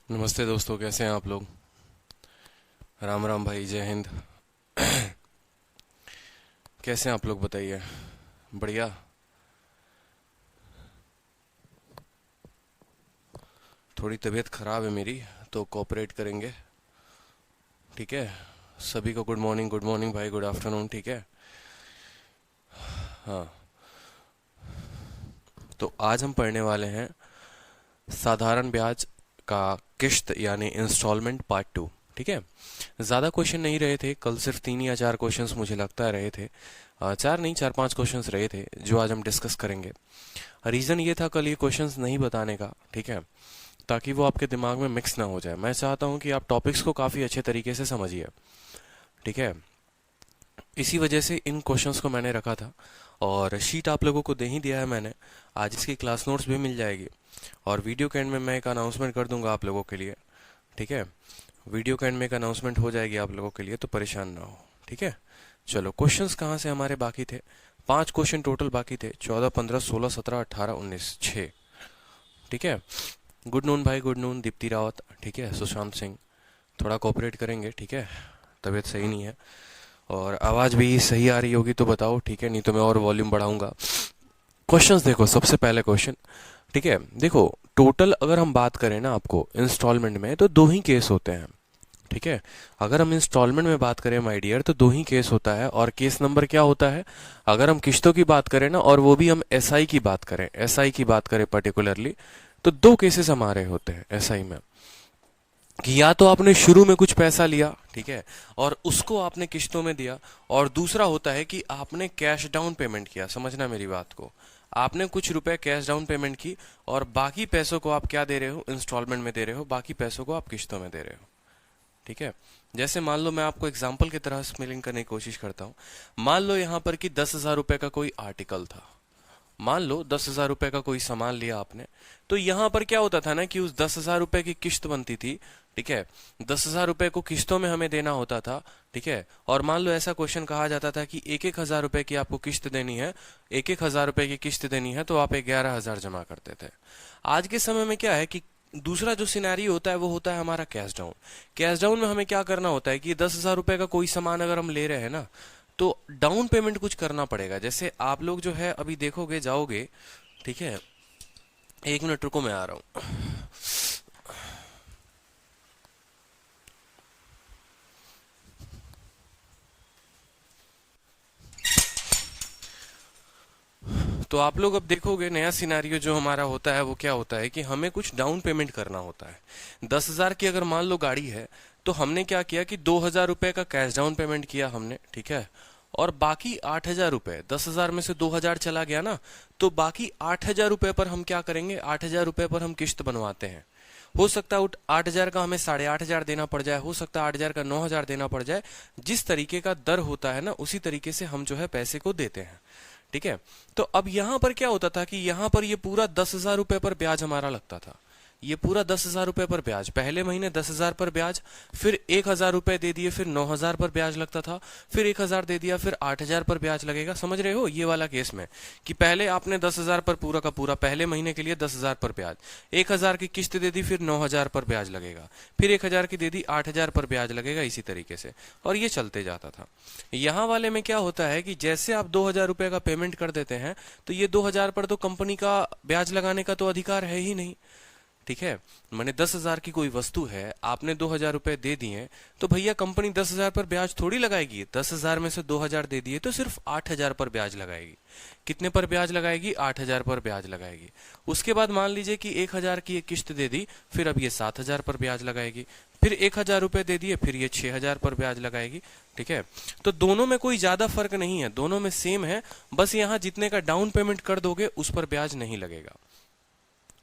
नमस्ते दोस्तों, कैसे हैं आप लोग। राम राम भाई, जय हिंद। कैसे हैं आप लोग, बताइए। बढ़िया। थोड़ी तबीयत खराब है मेरी, तो कोऑपरेट करेंगे। ठीक है। सभी को गुड मॉर्निंग भाई, गुड आफ्टरनून। ठीक है। हाँ। तो आज हम पढ़ने वाले हैं साधारण ब्याज का किश्त यानी इंस्टॉलमेंट पार्ट 2। ठीक है। ज़्यादा क्वेश्चन नहीं रहे थे कल, सिर्फ 3 या 4 क्वेश्चंस मुझे लगता है रहे थे। चार नहीं, 4-5 क्वेश्चंस रहे थे जो आज हम डिस्कस करेंगे। रीज़न ये था कल ये क्वेश्चंस नहीं बताने का, ठीक है, ताकि वो आपके दिमाग में मिक्स ना हो जाए। मैं चाहता हूँ कि आप टॉपिक्स को काफ़ी अच्छे तरीके से समझिए। ठीक है। इसी वजह से इन क्वेश्चंस को मैंने रखा था, और शीट आप लोगों को दे ही दिया है मैंने। आज इसकी क्लास नोट्स भी मिल जाएगी, और वीडियो के एंड में मैं एक अनाउंसमेंट कर दूंगा आप लोगों के लिए। ठीक है। वीडियो के एंड में एक अनाउंसमेंट हो जाएगी आप लोगों के लिए, तो परेशान ना हो। ठीक है। चलो, क्वेश्चंस कहाँ से हमारे बाकी थे। 5 क्वेश्चन टोटल बाकी थे। 14, 15, 16, 17, 18, 19, 6। ठीक है। गुड नून भाई, गुड नून। दीप्ति रावत, ठीक है। सुशांत सिंह, थोड़ा कोऑपरेट करेंगे, ठीक है। तबीयत सही नहीं है, और आवाज़ भी सही आ रही होगी तो बताओ, ठीक है, नहीं तो मैं और वॉल्यूम बढ़ाऊंगा। क्वेश्चंस देखो, सबसे पहले क्वेश्चन। ठीक है। देखो, टोटल अगर हम बात करें ना आपको इंस्टॉलमेंट में, तो दो ही केस होते हैं। ठीक है। अगर हम इंस्टॉलमेंट में बात करें माय डियर, तो दो ही केस होता है। और केस नंबर क्या होता है, अगर हम किश्तों की बात करें ना, और वो भी हम एसआई की बात करें, एसआई की बात करें पर्टिकुलरली, तो दो केसेस हमारे होते हैं एसआई में। कि या तो आपने शुरू में कुछ पैसा लिया, ठीक है, और उसको आपने किश्तों में दिया। और दूसरा होता है कि आपने कैश डाउन पेमेंट किया। समझना मेरी बात को। आपने कुछ रुपए कैश डाउन पेमेंट की, और बाकी पैसों को आप क्या दे रहे हो, इंस्टॉलमेंट में दे रहे हो। बाकी पैसों को आप किश्तों में दे रहे हो। ठीक है। जैसे मान लो, मैं आपको एग्जाम्पल की तरह स्मेलिंग करने की कोशिश करता हूँ। मान लो यहाँ पर कि 10,000 रुपए का कोई आर्टिकल था। मान लो 10,000 रुपए का कोई सामान लिया आपने। तो यहां पर क्या होता था ना कि उस 10,000 रुपए की किश्त बनती थी। ठीक है। 10,000 रुपए को किश्तों में हमें देना होता था। ठीक है। और मान लो ऐसा क्वेश्चन कहा जाता था कि 1,000 रुपए की आपको किश्त देनी है, 1,000 रुपए की किश्त देनी है, तो आप 11,000 जमा करते थे। आज के समय में क्या है कि दूसरा जो सिनेरियो होता है वो होता है हमारा कैश डाउन। कैश डाउन में हमें क्या करना होता है कि 10,000 रुपए का कोई सामान अगर हम ले रहे हैं ना, तो डाउन पेमेंट कुछ करना पड़ेगा। जैसे आप लोग जो है अभी देखोगे, जाओगे। ठीक है। 1 मिनट रुको, मैं आ रहा हूँ। तो आप लोग अब देखोगे, नया सिनेरियो जो हमारा होता है वो क्या होता है कि हमें कुछ डाउन पेमेंट करना होता है। 10,000 की अगर मान लो गाड़ी है, तो हमने क्या किया कि 2,000 रुपए का कैश डाउन पेमेंट किया हमने। ठीक है। और बाकी 8,000 रुपए, 10,000 में से 2,000 चला गया ना, तो बाकी 8,000 रुपए पर हम क्या करेंगे, 8,000 रुपए पर हम किश्त बनवाते हैं। हो सकता है 8,000 का हमें 8,500 देना पड़ जाए, हो सकता है 8,000 का 9,000 देना पड़ जाए। जिस तरीके का दर होता है ना, उसी तरीके से हम जो है पैसे को देते हैं। ठीक है। तो अब यहां पर क्या होता था कि यहां पर ये पूरा 10,000 रुपए पर ब्याज हमारा लगता था। ये पूरा 10,000 रुपए पर ब्याज, पहले महीने 10,000 पर ब्याज, फिर 1,000 रुपए दे दिए, फिर 9,000 पर ब्याज लगता था, फिर 1,000 दे दिया, फिर 8,000 पर ब्याज लगेगा। समझ रहे हो ये वाला केस में, कि पहले आपने 10,000 पर पूरा का पूरा पहले महीने के लिए 10,000 पर ब्याज, 1,000 की किस्त दे दी, फिर 9,000 पर ब्याज लगेगा, फिर 1,000 की दे दी, 8,000 पर ब्याज लगेगा, इसी तरीके से। और ये चलते जाता था। यहाँ वाले में क्या होता है कि जैसे आप 2,000 रुपए का पेमेंट कर देते हैं, तो ये 2,000 पर तो कंपनी का ब्याज लगाने का तो अधिकार है ही नहीं। ठीक है। मैंने 10,000 की कोई वस्तु है, आपने 2,000 रुपए दे दिए, तो भैया कंपनी 10,000 पर ब्याज थोड़ी लगाएगी। 10,000 में से 2,000 दे दिए तो सिर्फ 8,000 पर ब्याज लगाएगी। कितने पर ब्याज लगाएगी, 8,000 पर ब्याज लगाएगी। उसके बाद मान लीजिए कि 1,000 की एक किश्त दे दी, फिर अब ये 7,000 पर ब्याज लगाएगी। फिर 1,000 रुपए दे दिए, फिर ये 6,000 पर ब्याज लगाएगी। ठीक है। तो दोनों में कोई ज्यादा फर्क नहीं है, दोनों में सेम है। बस यहाँ जितने का डाउन पेमेंट कर दोगे उस पर ब्याज नहीं लगेगा।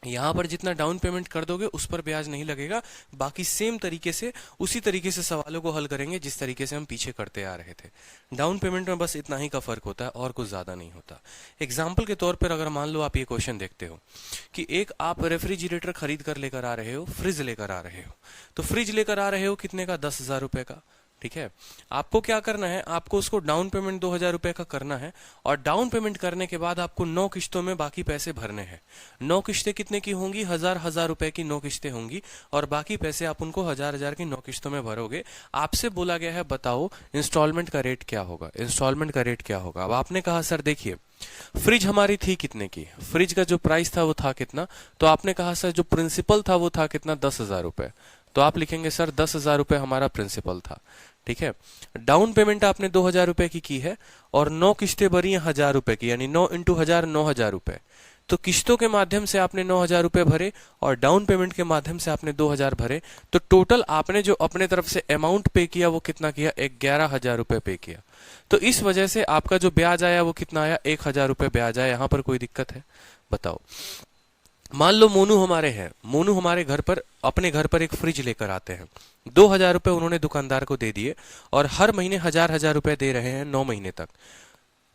यहां पर जितना डाउन पेमेंट कर दोगे उस पर ब्याज नहीं लगेगा। बाकी सेम तरीके से, उसी तरीके से सवालों को हल करेंगे जिस तरीके से हम पीछे करते आ रहे थे। डाउन पेमेंट में बस इतना ही का फर्क होता है, और कुछ ज्यादा नहीं होता। एग्जाम्पल के तौर पर अगर मान लो आप ये क्वेश्चन देखते हो कि एक आप रेफ्रिजरेटर खरीद कर लेकर आ रहे हो, फ्रिज लेकर आ रहे हो। तो फ्रिज लेकर आ रहे हो कितने का, 10,000 रुपए का। ठीक है। आपको क्या करना है, आपको उसको डाउन पेमेंट 2000 रुपए का करना है, और डाउन पेमेंट करने के बाद आपको 9 किश्तों में बाकी पैसे भरने हैं। 9 किश्तें कितने की होंगी, 1000 रुपए की 9 किश्तें होंगी, और बाकी पैसे आप उनको 1000 की 9 किश्तों में भरोगे। आपसे बोला गया है बताओ इंस्टॉलमेंट का रेट क्या होगा, इंस्टॉलमेंट का रेट क्या होगा। अब आपने कहा सर देखिए फ्रिज हमारी थी कितने की, फ्रिज का जो प्राइस था वो था कितना, तो आपने कहा सर जो प्रिंसिपल था वो था कितना, 10,000 रुपए। तो आप लिखेंगे सर 10,000 रुपए हमारा प्रिंसिपल था। ठीक है। डाउन पेमेंट आपने 2000 रुपए की है, और 9 किश्तें भरी हैं 1000 रुपए की, यानी 9 इंटू 1000 9,000 रुपए। तो किश्तों के माध्यम से आपने 9,000 रुपए भरे, और डाउन पेमेंट के माध्यम से आपने 2,000 भरे। तो टोटल आपने जो अपने तरफ से अमाउंट पे किया वो कितना किया, 11,000 रुपए पे किया। तो इस वजह से आपका जो ब्याज आया वो कितना आया, 1,000 रुपए ब्याज आया। यहां पर कोई दिक्कत है बताओ। मान लो मोनू हमारे हैं, मोनू हमारे घर पर अपने घर पर एक फ्रिज लेकर आते हैं। 2,000 रुपए उन्होंने दुकानदार को दे दिए, और हर महीने 1,000 रुपए दे रहे हैं 9 महीने तक।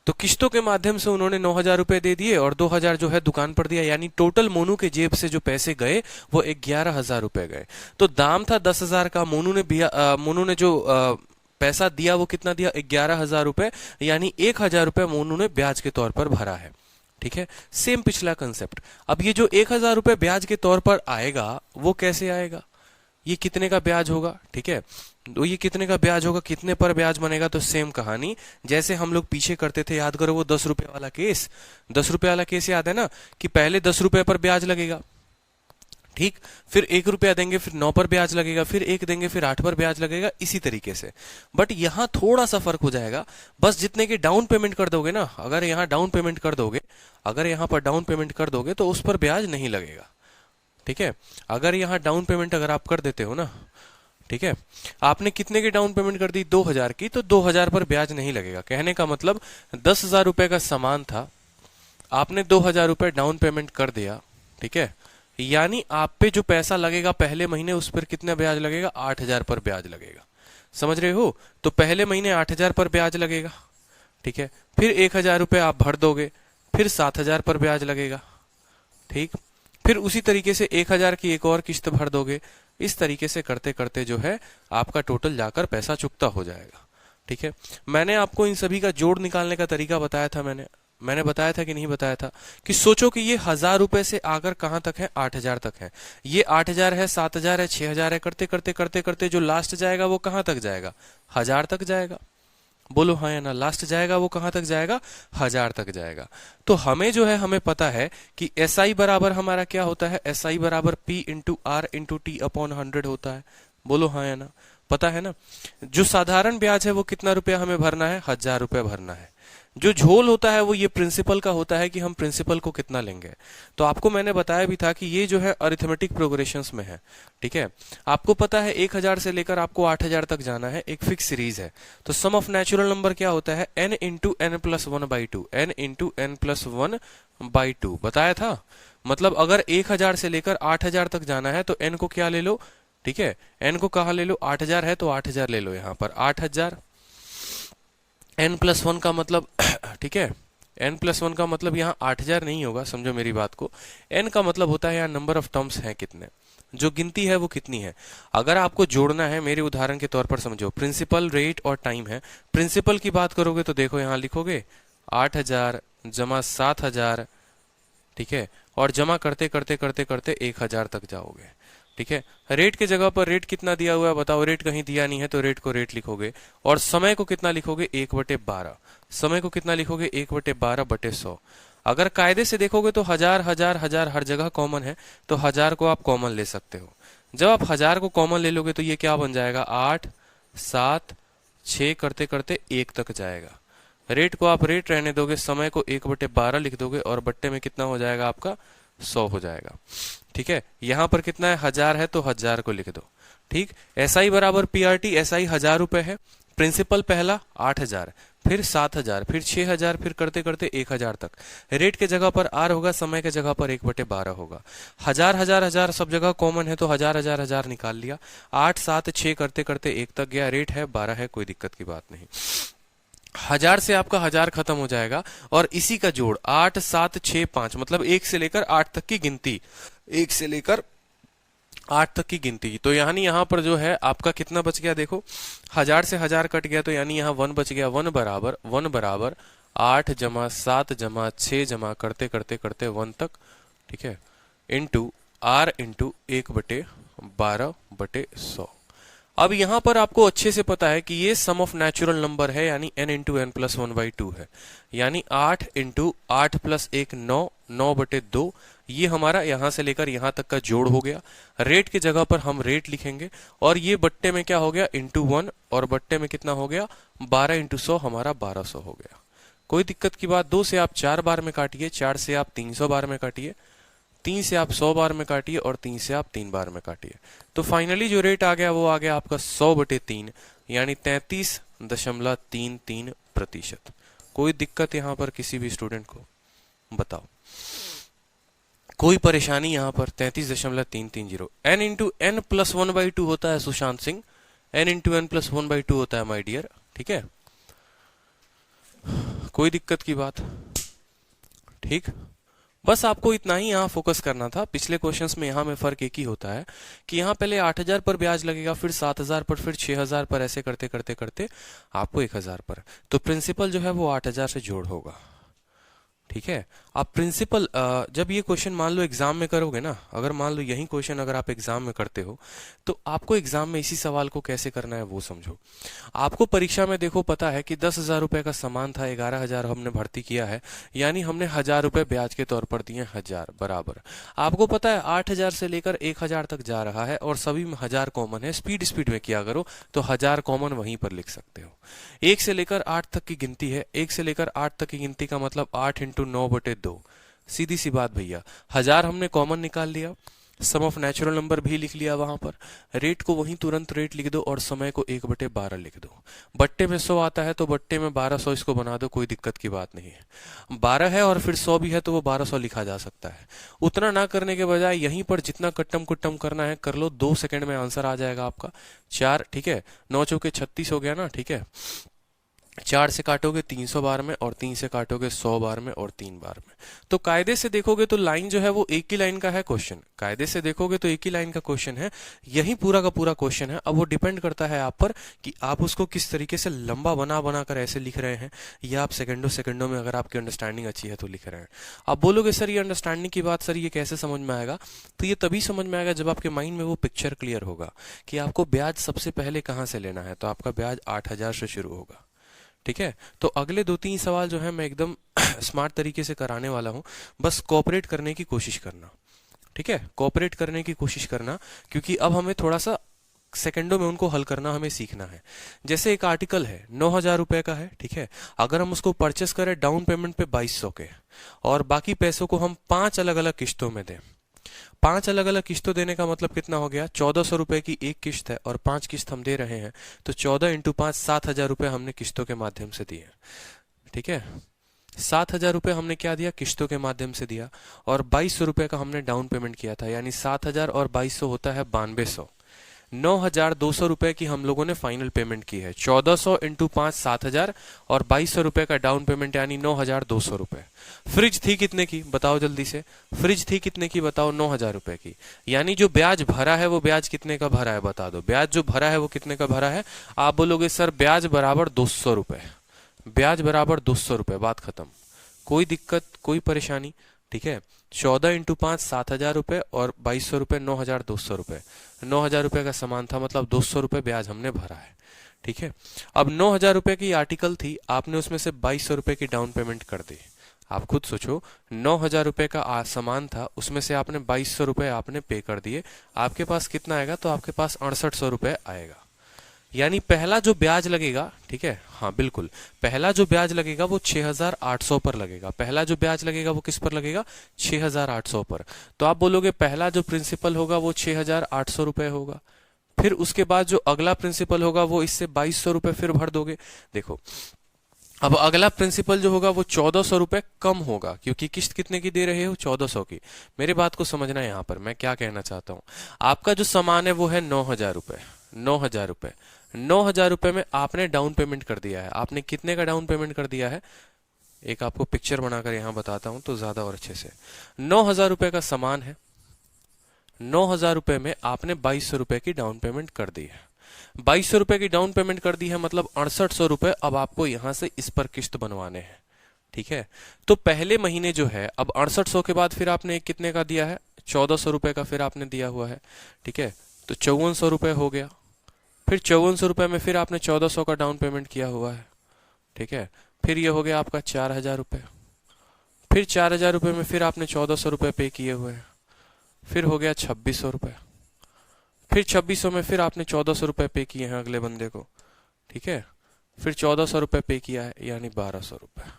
तो किश्तों के माध्यम से उन्होंने 9,000 रुपए दे दिए, और 2,000 जो है दुकान पर दिया, यानी टोटल मोनू के जेब से जो पैसे गए वो 11,000 रुपए गए। तो दाम था 10,000 का, मोनू ने जो पैसा दिया वो कितना दिया, 11,000 रुपए, यानी 1,000 रुपए मोनू ने ब्याज के तौर पर भरा है। ठीक है। सेम पिछला कंसेप्ट। अब ये जो 1,000 रुपए ब्याज के तौर पर आएगा वो कैसे आएगा, ये कितने का ब्याज होगा। ठीक है। तो ये कितने का ब्याज होगा, कितने पर ब्याज बनेगा, तो सेम कहानी जैसे हम लोग पीछे करते थे, याद करो वो 10 रुपए वाला केस। 10 रुपए वाला केस याद है ना, कि पहले 10 रुपए पर ब्याज लगेगा, ठीक, फिर 1 रुपया देंगे, फिर 9 पर ब्याज लगेगा, फिर 1 देंगे, फिर 8 पर ब्याज लगेगा, इसी तरीके से। बट यहां थोड़ा सा फर्क हो जाएगा, बस जितने की डाउन पेमेंट कर दोगे ना, अगर यहां डाउन पेमेंट कर दोगे, अगर यहां पर डाउन पेमेंट कर दोगे तो उस पर ब्याज नहीं लगेगा। ठीक है। अगर यहां डाउन पेमेंट अगर आप कर देते हो ना, ठीक है, आपने कितने की डाउन पेमेंट कर दी, 2,000 की, तो 2,000 पर ब्याज नहीं लगेगा। कहने का मतलब 10,000 रुपए का सामान था, आपने 2,000 रुपए डाउन पेमेंट कर दिया। ठीक है। यानी आप पे जो पैसा लगेगा पहले महीने, उस पर कितना ब्याज लगेगा, 8,000 पर ब्याज लगेगा। समझ रहे हो। तो पहले महीने 8,000 पर ब्याज लगेगा। ठीक है। फिर 1,000 रुपए आप भर दोगे, फिर 7,000 पर ब्याज लगेगा। ठीक। फिर उसी तरीके से 1,000 की एक और किश्त भर दोगे। इस तरीके से करते करते जो है आपका टोटल जाकर पैसा चुकता हो जाएगा। ठीक है। मैंने आपको इन सभी का जोड़ निकालने का तरीका बताया था, मैंने बताया था कि नहीं बताया था, कि सोचो कि ये 1,000 रुपए से आकर कहां तक है, 8,000 तक है। ये 8,000 है, 7,000 है, 6,000 है, करते करते करते करते जो लास्ट जाएगा वो कहां तक जाएगा, 1,000 तक जाएगा। बोलो हाँ या ना, लास्ट जाएगा वो कहां तक जाएगा, 1,000 तक जाएगा। तो हमें जो है, हमें पता है कि SI बराबर हमारा क्या होता है, SI बराबर P into R into T upon 100 होता है। बोलो हाँ या ना, पता है ना। जो साधारण ब्याज है वो कितना रुपया हमें भरना है, 1,000 रुपया भरना है। जो झोल होता है वो ये प्रिंसिपल का होता है कि हम प्रिंसिपल को कितना लेंगे। तो आपको मैंने बताया भी था कि ये जो है अरिथमेटिक प्रोग्रेशंस में है। ठीक है। आपको पता है 1,000 से लेकर आपको 8,000 तक जाना है, एक फिक्स सीरीज है। तो सम ऑफ नेचुरल नंबर क्या होता है, n into n plus 1/2, n into n plus 1/2 बताया था। मतलब अगर 1,000 से लेकर 8,000 तक जाना है तो n को क्या ले लो, ठीक है, n को कहा ले लो, 8,000 है तो 8,000 ले लो, यहां पर 8,000। n+1 का मतलब ठीक है, n+1 का मतलब यहाँ 8,000 नहीं होगा, समझो मेरी बात को। n का मतलब होता है यहाँ नंबर ऑफ टर्म्स हैं कितने, जो गिनती है वो कितनी है। अगर आपको जोड़ना है, मेरे उदाहरण के तौर पर समझो, प्रिंसिपल, रेट और टाइम है। प्रिंसिपल की बात करोगे तो देखो यहाँ लिखोगे 8,000 जमा 7,000, ठीक है, और जमा करते करते करते करते 1,000 तक जाओगे। ठीक है। रेट के जगह पर रेट कितना दिया हुआ है बताओ, रेट कहीं दिया नहीं है तो रेट को रेट लिखोगे, और समय को कितना लिखोगे, 1/12। समय को कितना लिखोगे, 1/12/100। अगर कायदे से देखोगे तो 1,000 1,000 1,000 हर जगह कॉमन है, तो 1,000 को आप कॉमन ले सकते हो। जब आप 1,000 को कॉमन ले लोगे तो ये क्या बन जाएगा, 8 7 6 करते करते 1 तक जाएगा। रेट को आप रेट रहने दोगे, समय को 1/12 लिख दोगे, और बट्टे में कितना हो जाएगा आपका, 100 हो जाएगा। ठीक है। यहां पर कितना है, 1,000 है तो 1,000 को लिख दो। ठीक। SI बराबर PRT, SI 1,000 रुपए है, प्रिंसिपल पहला 8,000, फिर 7,000, फिर 6,000, फिर करते करते 1,000 तक। रेट के जगह पर R होगा, समय के जगह पर 1/12 होगा। 1,000 1,000 1,000 सब जगह कॉमन है तो 1,000 1,000 1,000 निकाल लिया। 8 7 6 करते करते 1 तक गया, रेट है 12 है, कोई दिक्कत की बात नहीं। 1,000 से आपका 1,000 खत्म हो जाएगा, और इसी का जोड़ 8 7 6 5, मतलब 1 से लेकर 8 तक की गिनती, 1 से लेकर 8 तक की गिनती की, तो यानी यहाँ पर जो है आपका कितना बच गया, देखो 1000 से 1000 कट गया, तो यानी यहाँ 1 बच गया। 1 बराबर 8 जमा 7 जमा 6 जमा करते करते करते 1 तक, ठीक है, इंटू r इंटू 1/12/100। अब यहां पर आपको अच्छे से पता है कि ये सम ऑफ नेचुरल नंबर है, यानी n इंटू एन प्लस 1/2 है, यानी 8 इंटू 8 प्लस 1 9, 9/2, ये हमारा यहां से लेकर यहां तक का जोड़ हो गया। रेट की जगह पर हम रेट लिखेंगे, और ये बट्टे में क्या हो गया, इंटू 1, और बट्टे में कितना हो गया, 12 इंटू 100, हमारा 1200 हो गया। कोई दिक्कत की बात, 2 से आप 4 बार में काटिए, 4 से आप 300 बार में काटिए, 3 से आप 100 बार में काटिए, और 3 से आप 3 बार में काटिए, तो फाइनली जो रेट आ गया वो आ गया आपका 100/3, यानी 33.33%। कोई दिक्कत यहां पर किसी भी स्टूडेंट को, बताओ कोई परेशानी यहां पर? 33.330। n इंटू एन प्लस 1/2 होता है Sushant Singh, n into n plus 1/2 होता है माई डियर, ठीक है, कोई दिक्कत की बात? ठीक, बस आपको इतना ही यहाँ फोकस करना था। पिछले क्वेश्चंस में यहाँ में फर्क एक ही होता है कि यहाँ पहले 8000 पर ब्याज लगेगा, फिर 7000 पर, फिर 6000 पर, ऐसे करते करते करते आपको 1000 पर, तो प्रिंसिपल जो है वो 8000 से जोड़ होगा, ठीक है। आप प्रिंसिपल जब ये क्वेश्चन मान लो एग्जाम में करोगे ना, अगर मान लो यही क्वेश्चन अगर आप एग्जाम में करते हो, तो आपको एग्जाम में इसी सवाल को कैसे करना है वो समझो। आपको परीक्षा में देखो पता है कि 10,000 रुपए का सामान था, 11,000 हमने भर्ती किया है, यानी हमने 1000 रुपए ब्याज के तौर पर दिए, 1000 बराबर। आपको पता है 8000 से लेकर 1000 तक जा रहा है, और सभी में 1000 कॉमन है, स्पीड स्पीड में किया करो, तो 1000 कॉमन वहीं पर लिख सकते हो। 1 से लेकर 8 तक की गिनती है, 1 से लेकर 8 तक की गिनती का मतलब 8 इंटू 9/2, सीधी सी बात भैया। 1000 हमने कॉमन निकाल लिया, सम ऑफ नेचुरल नंबर भी लिख लिया वहां पर, रेट को वहीं तुरंत रेट लिख दो, और समय को 1/12 लिख दो। बट्टे में 100 आता है तो बट्टे में 1200 इसको बना दो, कोई दिक्कत की बात नहीं है। 12 है और फिर 100 भी है तो वो 1200 लिखा जा सकता है। उतना ना करने के बजाय यहीं पर जितना कट्टम कुट्टम करना है कर लो, 2 सेकंड में आंसर आ जाएगा आपका 4, ठीक है, 9 चौके 36 हो गया ना, ठीक है। 4 से काटोगे 300 बार में, और 3 से काटोगे 100 बार में, और 3 बार में, तो कायदे से देखोगे तो लाइन जो है वो एक ही लाइन का है क्वेश्चन, कायदे से देखोगे तो एक ही लाइन का क्वेश्चन है, यही पूरा का पूरा क्वेश्चन है। अब वो डिपेंड करता है आप पर कि आप उसको किस तरीके से लंबा बना बना कर ऐसे लिख रहे हैं, या आप सेकंडों सेकंडों में, अगर आपकी अंडरस्टैंडिंग अच्छी है तो लिख रहे हैं। आप बोलोगे सर ये अंडरस्टैंडिंग की बात, सर ये कैसे समझ में आएगा? तो ये तभी समझ में आएगा जब आपके माइंड में वो पिक्चर क्लियर होगा कि आपको ब्याज सबसे पहले कहाँ से लेना है। तो आपका ब्याज 8000 से शुरू होगा, ठीक है। तो अगले 2-3 सवाल जो है मैं एकदम स्मार्ट तरीके से कराने वाला हूं, बस कोऑपरेट करने की कोशिश करना, ठीक है, कोऑपरेट करने की कोशिश करना, क्योंकि अब हमें थोड़ा सा सेकंडों में उनको हल करना हमें सीखना है। जैसे एक आर्टिकल है 9000 रुपए का है, ठीक है, अगर हम उसको परचेस करें डाउन पेमेंट पे 2200 के, और बाकी पैसों को हम 5 अलग अलग किश्तों में दें, 5 अलग अलग किस्तों देने का मतलब कितना हो गया, 1400 रुपए की एक किस्त है, और 5 किस्त हम दे रहे हैं, तो 14 इंटू 5 7000 रुपए हमने किस्तों के माध्यम से दिए, ठीक है। 7000 रुपए हमने क्या दिया, किस्तों के माध्यम से दिया, और 2200 रुपए का हमने डाउन पेमेंट किया था, यानी 7000 और 2200 होता है 9200। 9200 रुपए की हम लोगों ने फाइनल पेमेंट की है। 1400 इंटू 5 7000, और 2200 रुपए का डाउन पेमेंट, यानी 9200 रुपए। फ्रिज थी कितने की बताओ जल्दी से, फ्रिज थी कितने की बताओ, 9000 रुपए की। यानी जो ब्याज भरा है वो ब्याज कितने का भरा है बता दो, ब्याज जो भरा है वो कितने का भरा है? आप बोलोगे सर ब्याज बराबर 200 रुपए, ब्याज बराबर 200 रुपए, बात खत्म, कोई दिक्कत कोई परेशानी, ठीक है। 14 इंटू 5 7000 रुपए, और 2200 रुपए 9200 रुपए, 9000 रुपए का सामान था, मतलब 200 रुपए ब्याज हमने भरा है, ठीक है। अब 9000 रुपए की आर्टिकल थी, आपने उसमें से 2200 रुपए की डाउन पेमेंट कर दी। आप खुद सोचो, 9000 रुपए का सामान था, उसमें से आपने 2200 रुपए आपने पे कर दिए, आपके पास कितना आएगा? तो आपके पास 6800 रुपए आएगा। यानी पहला जो ब्याज लगेगा, ठीक है, हाँ बिल्कुल, पहला जो ब्याज लगेगा वो 6800 पर लगेगा। पहला जो ब्याज लगेगा वो किस पर लगेगा? 6800 पर। तो आप बोलोगे पहला जो प्रिंसिपल होगा वो 6800 रुपए होगा, फिर उसके बाद जो अगला प्रिंसिपल होगा वो इससे 2200 रुपए फिर भर दोगे। देखो अब अगला प्रिंसिपल जो होगा वो 1400 रुपए कम होगा, क्योंकि किस्त कितने की दे रहे हो? 1400 की। मेरे बात को समझना है, यहाँ पर मैं क्या कहना चाहता हूँ। आपका जो सामान है वो है 9000 रुपए, 9000 रुपए, 9000 रुपए में आपने डाउन पेमेंट कर दिया है। आपने कितने का डाउन पेमेंट कर दिया है? एक आपको पिक्चर बनाकर यहां बताता हूं तो ज्यादा और अच्छे से। 9000 रुपए का सामान है, 9,000 रुपये में आपने 2,200 रुपये की डाउन पेमेंट कर दी है। 2,200 रुपये की डाउन पेमेंट कर दी है, मतलब 6,800 रुपये अब आपको यहां से इस पर किस्त बनवाने हैं। ठीक है, तो पहले महीने जो है, अब 6,800 के बाद फिर आपने कितने का दिया है, 1,400 रुपये का फिर आपने दिया हुआ है। ठीक है, तो 5,400 रुपये हो गया। फिर 5,400 रुपये में फिर आपने 1,400 का डाउन पेमेंट किया हुआ है। ठीक है, फिर ये हो गया आपका 4,000 रुपये। फिर 4,000 रुपये में फिर आपने 1,400 रुपये पे किए हुए हैं। फिर हो गया 2,600 रुपये। फिर 2,600 में फिर आपने 1,400 रुपये पे किए हैं अगले बंदे को। ठीक है, फिर 1,400 रुपये पे किया है, यानी 1,200 रुपये।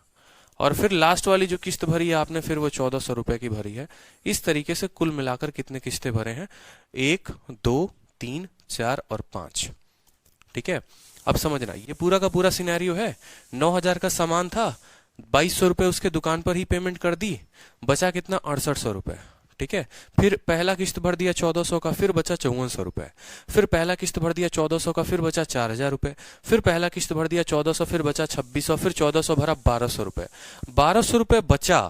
और फिर लास्ट वाली जो किस्त भरी है आपने, फिर वो 1,400 रुपये की भरी है। इस तरीके से कुल मिलाकर कितने किस्तें भरे हैं, 1, 2, 3, 4 और 5। ठीक है, अब समझना, ये पूरा का पूरा सिनेरियो है। 9,000 का सामान था, 2,200 रुपये उसके दुकान पर ही पेमेंट कर दी, बचा कितना, 6,800 रुपये। ठीक है, फिर पहला किस्त भर दिया 1,400 का, फिर बचा 5,400 रुपये। फिर पहला किस्त भर दिया 1,400 का, फिर बचा 4,000 रुपये। फिर पहला किस्त भर दिया 1,400, फिर बचा 2,600, फिर 1,400 भरा 1,200 रुपये। 1,200 रुपये बचा,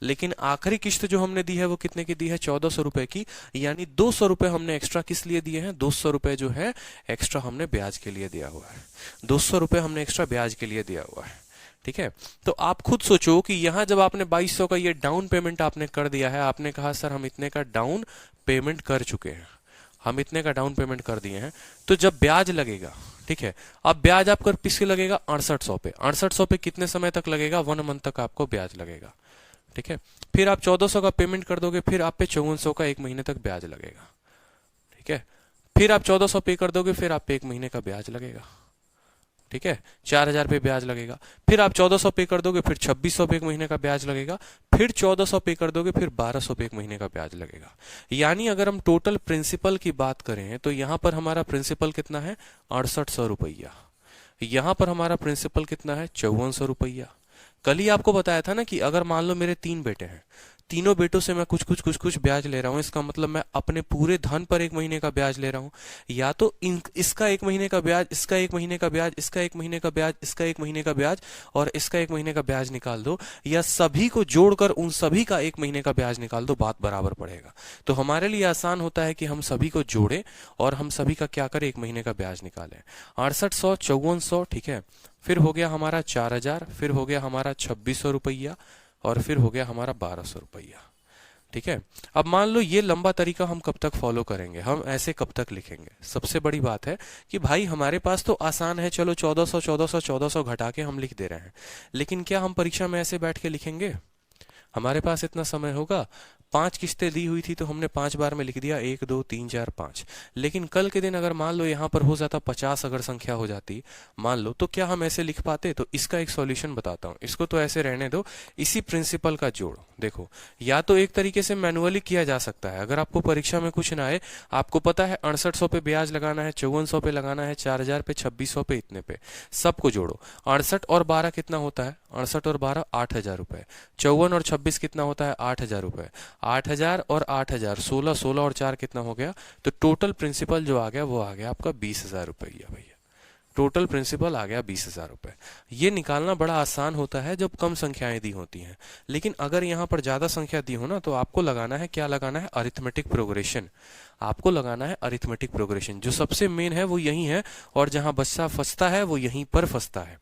लेकिन आखिरी किस्त जो हमने दी है वो कितने की दी है, 1,400 रुपये की, यानी 200 रुपये हमने एक्स्ट्रा किस लिए दिए हैं, 200 रुपये जो है एक्स्ट्रा हमने ब्याज के लिए दिया हुआ है। 200 रुपये हमने एक्स्ट्रा ब्याज के लिए दिया हुआ है। ठीक है, तो आप खुद सोचो कि यहां जब आपने 2,200 का ये डाउन पेमेंट आपने कर दिया है, आपने कहा सर हम इतने का डाउन पेमेंट कर चुके हैं, हम इतने का डाउन पेमेंट कर दिए हैं, तो जब ब्याज लगेगा, ठीक है, अब ब्याज आपका किससे लगेगा, 6,800 पे। 6,800 पे कितने समय तक लगेगा, 1 मंथ तक आपको ब्याज लगेगा। ठीक है, फिर आप 1,400 का पेमेंट कर दोगे, फिर आप पे 5,400 का 1 महीने तक ब्याज लगेगा। ठीक है, फिर आप 1,400 पे कर दोगे, फिर आप पे 1 महीने का ब्याज लगेगा। ठीक है, 4,000 पे ब्याज लगेगा। फिर आप 1,400 पे कर दोगे, फिर 2,600 पे 1 महीने का ब्याज लगेगा। फिर 1,400 पे कर दोगे, फिर 1,200 पे 1 महीने का ब्याज लगेगा। यानी अगर हम टोटल प्रिंसिपल की बात करें तो यहां पर हमारा प्रिंसिपल कितना है, 6,800 रुपया। यहां पर हमारा प्रिंसिपल कितना है, 5,400 रुपया। कल ही आपको बताया था ना कि अगर मान लो मेरे 3 बेटे हैं, तीनों बेटों से मैं कुछ ब्याज ले रहा हूं, इसका मतलब मैं अपने पूरे धन पर 1 महीने का ब्याज ले रहा हूं। या तो इसका 1 महीने का ब्याज, इसका 1 महीने का ब्याज, इसका 1 महीने का ब्याज, इसका 1 महीने का ब्याज और इसका 1 महीने का ब्याज निकाल दो, या सभी को जोड़कर उन सभी का 1 महीने का ब्याज निकाल दो, बात बराबर पड़ेगा। तो हमारे लिए आसान होता है कि हम सभी को जोड़ें और हम सभी का क्या करें, 1 महीने का ब्याज निकालें। 6,800, 5,400, ठीक है, फिर हो गया हमारा 4,000, फिर हो गया हमारा 2,600 रुपया और फिर हो गया हमारा 1,200 रुपया। ठीक है, अब मान लो ये लंबा तरीका हम कब तक फॉलो करेंगे, हम ऐसे कब तक लिखेंगे। सबसे बड़ी बात है कि भाई हमारे पास तो आसान है, चलो 1,400 1,400 1,400 घटा के हम लिख दे रहे हैं, लेकिन क्या हम परीक्षा में ऐसे बैठ के लिखेंगे, हमारे पास इतना समय होगा। 5 किस्तें दी हुई थी तो हमने 5 बार में लिख दिया, 1 2 3 4 5। लेकिन कल के दिन अगर मान लो यहाँ पर हो जाता 50, अगर संख्या हो जाती मान लो, तो क्या हम ऐसे लिख पाते। तो इसका एक सॉल्यूशन बताता हूँ, इसको तो ऐसे रहने दो, इसी प्रिंसिपल का जोड़ देखो। या तो एक तरीके से मैनुअली किया जा सकता है, अगर आपको परीक्षा में कुछ ना आए, आपको पता है 6,800 पे ब्याज लगाना है, 5,400 पे लगाना है, 4,000 पे, 2,600 पे, इतने पे सबको जोड़ो। 68 और 12 कितना होता है, 68 और 12 8,000 रुपए। 54 और 26 कितना होता है, 8,000 रुपए। 8,000 और 8,000, 16 16 और 4 कितना हो गया, तो टोटल प्रिंसिपल जो आ गया वो आ गया आपका 20,000 रुपया। भैया टोटल प्रिंसिपल आ गया 20,000 रुपए। ये निकालना बड़ा आसान होता है जब कम संख्याएं दी होती हैं, लेकिन अगर यहाँ पर ज्यादा संख्या दी हो ना, तो आपको लगाना है, क्या लगाना है, अरिथमेटिक प्रोग्रेशन। आपको लगाना है अरिथमेटिक प्रोग्रेशन, जो सबसे मेन है वो यही है, और जहां बच्चा फंसता है वो यहीं पर फंसता है।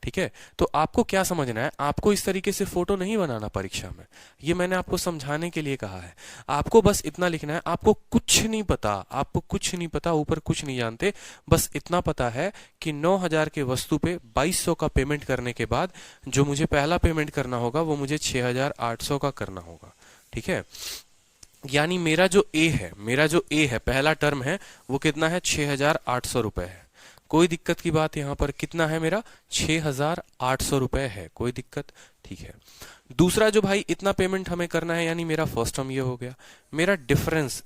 ठीक है, तो आपको क्या समझना है, आपको इस तरीके से फोटो नहीं बनाना परीक्षा में, ये मैंने आपको समझाने के लिए कहा है। आपको बस इतना लिखना है, आपको कुछ नहीं पता, आपको कुछ नहीं पता, ऊपर कुछ नहीं जानते, बस इतना पता है कि 9,000 के वस्तु पे 2,200 का पेमेंट करने के बाद जो मुझे पहला पेमेंट करना होगा वो मुझे 6,800 का करना होगा। ठीक है, यानी मेरा जो ए है, पहला टर्म है, वो कितना है, 6,800 रुपए है। कोई दिक्कत की बात यहाँ पर, कितना है मेरा, 6,800 रुपए है, कोई दिक्कत, ठीक है। दूसरा जो भाई इतना पेमेंट हमें करना है, यानी मेरा फर्स्ट टर्म ये हो गया। मेरा डिफरेंस,